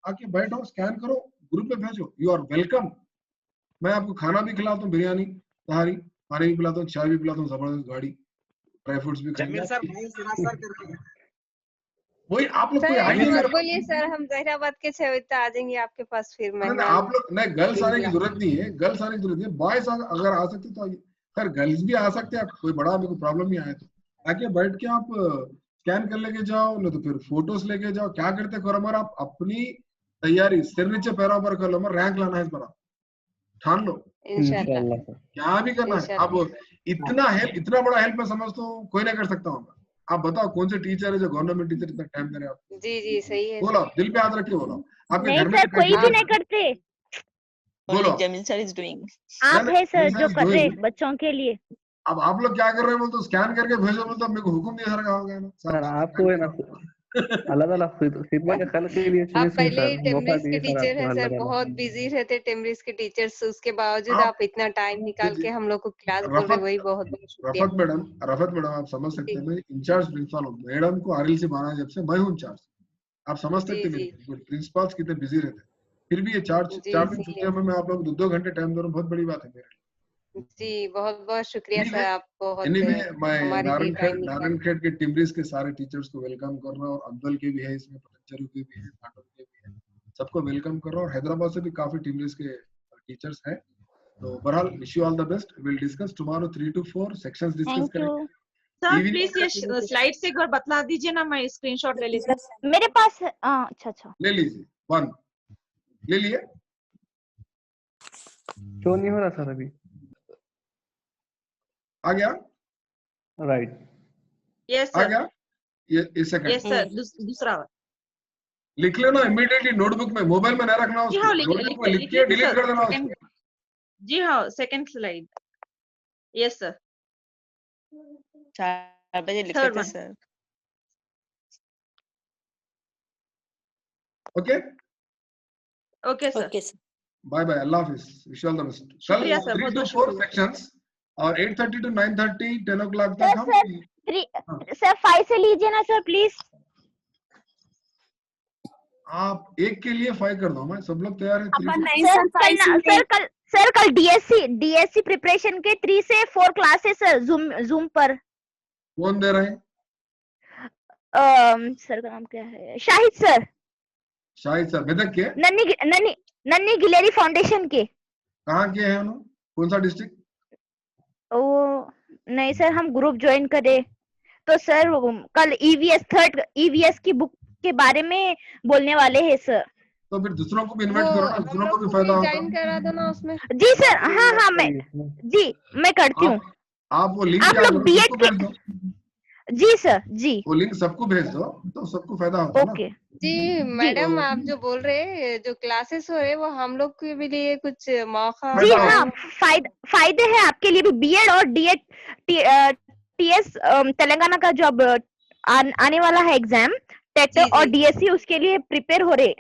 आके बैठो, स्कैन करो, ग्रुप में भेजो, यू आर वेलकम। मैं आपको खाना भी खिलाता हूँ, बिरयानी तहारी, पानी भी पिलाता हूँ, चाय भी पिलाता हूँ, जबरदस्त गाड़ी, ड्राई फ्रूट्स भी खिलाता। वही आप लोग कोई आइए सर बोलिए सर, हम जहीराबाद के 6 बजे तक आ जाएंगे आपके पास। फिर मेहमान आप लोग नहीं, गर्ल्स आने की जरूरत नहीं है, गर्ल्स आने की जरूरत नहीं है, बॉयज अगर आ सकते तो आइए। खैर गर्ल्स भी आ सकते हैं, कोई बड़ा मेरे को प्रॉब्लम नहीं आया तो आके बैठ के आप स्कैन कर लेके जाओ, नहीं तो फिर फोटोज लेके जाओ, क्या करते करो, मगर आप अपनी तैयारी सिर नीचे पैरों पर कर लो, मगर रैंक लाना है इस बार, ठान लो इंशाल्लाह। क्या भी करना है। अब इतना हेल्प, इतना बड़ा हेल्प मैं समझता हूँ कोई नहीं कर सकता हूँ। आप बताओ कौन से टीचर है जो गवर्नमेंट टीचर इतना टाइम दे रहे हैं आप? जी जी सही है। बोलो, दिल पे हाथ रख के बोलो, आपके नहीं घर में सर, कोई भी नहीं करते। बोलो जमील सर इज डूइंग। आप है सर जो कर रहे बच्चों के लिए। अब आप लोग क्या कर रहे हैं, बोलते स्कैन करके भेजो, बोलते मेरे को हुक्म दिया सर होगा ना सर। आपको है ना अल्लाह ताला खिदमत खल्क के लिए आप पहले सर मौका टेम्ब्रिज के दिए सर टीचर आपको हैं अल्लाह सर, ताला। बहुत बिजी रहते टेम्ब्रिज के टीचर्स, उसके बावजूद आप इतना टाइम निकाल के हम लोग को क्लास बोल रहे, वही बहुत बहुत शुक्रिया। रफत मैडम आप समझ सकते हैं, मैं इंचार्ज प्रिंसिपल हूँ, मैडम को RLC बना जब से मैं हूँ इंचार्ज, आप समझ सकते हैं प्रिंसिपल्स कितने बिजी रहते हैं। फिर भी ये 4 दिन छुट्टियों में मैं आप लोग 2 घंटे टाइम दे रहा हूँ, बहुत बड़ी बात है मेरे लिए। जी बहुत बहुत शुक्रिया सर, आप बहुत मैं हमारे लिए टाइम निकाला। नारायणखेड़ के टिम्बरीज के सारे टीचर्स को वेलकम कर रहा हूँ, और अब्दुल के भी है इसमें, पतंजलि के भी है, नाटक के भी है, सबको वेलकम कर रहा हूँ। और हैदराबाद से भी काफी टिम्बरीज के टीचर्स हैं, तो बहरहाल wish you all the best. Will discuss tomorrow 3 to 4 sections discuss thank करेंगे. यू सर Evening प्लीज ये स्लाइड से एक बार बतला दीजिए ना, मैं स्क्रीनशॉट ले लेती हूँ. मेरे पास अच्छा अच्छा ले लीजिए. 1 ले लिए. शो नहीं हो रहा सर अभी. आ गया. राइट. यस आ सर. गया. ये सेकंड यस सर. दूसरा लिख लेना इमीडिएटली नोटबुक में, मोबाइल में नहीं रखना जी उसको. हाँ, नोटबुक में लिख के डिलीट कर देना उसको. जी हाँ, सेकंड स्लाइड. Yes sir. 4 बजे लिखे Third थे one. Sir. Okay. Okay sir. Okay sir. Bye bye. अल्लाह हाफिज. Wish all the best. कल शुक्रिया सर, 3 बहुत to बहुत 4 शुक्रिया. सेक्शंस और 8:30 to 9:30 10 o'clock सर तक हम. सर 5 से लीजिए ना सर प्लीज. आप एक के लिए 5 कर दो. मैं सब लोग तैयार है. 3 सर कल डीएससी प्रिपरेशन के 3 से 4 क्लासेस सर जूम पर. कौन दे रहे हैं? सर का नाम क्या है? शाहिद सर. शाहिद सर मेदक के. नन्नी गिलेरी फाउंडेशन के. कहाँ के हैं उन्होंने? कौन सा डिस्ट्रिक्ट? ओ नहीं सर, हम ग्रुप ज्वाइन करे तो सर कल ईवीएस की बुक के बारे में बोलने वाले हैं सर. तो फिर दूसरों को भी इनवाइट करो ना, दूसरों को भी फायदा होगा. ज्वाइन करा दो ना उसमें. जी सर. हाँ मैं करती हूँ. आप वो लिंक आप क्या लोग करो, बीएड सबको भेज दो. जी सर. जी वो लिंक सबको भेज दो तो सबको फायदा होगा ना. ओके. जी मैडम, आप जो बोल रहे हैं जो क्लासेस हो रहे हैं वो हम लोग के भी लिए कुछ मौका. जी हाँ, फायदे हैं आपके लिए भी. बीएड और डीएड टीएस तेलंगाना का जो अब आने वाला है एग्जाम टेट और डीएससी, उसके लिए प्रिपेयर हो रहे.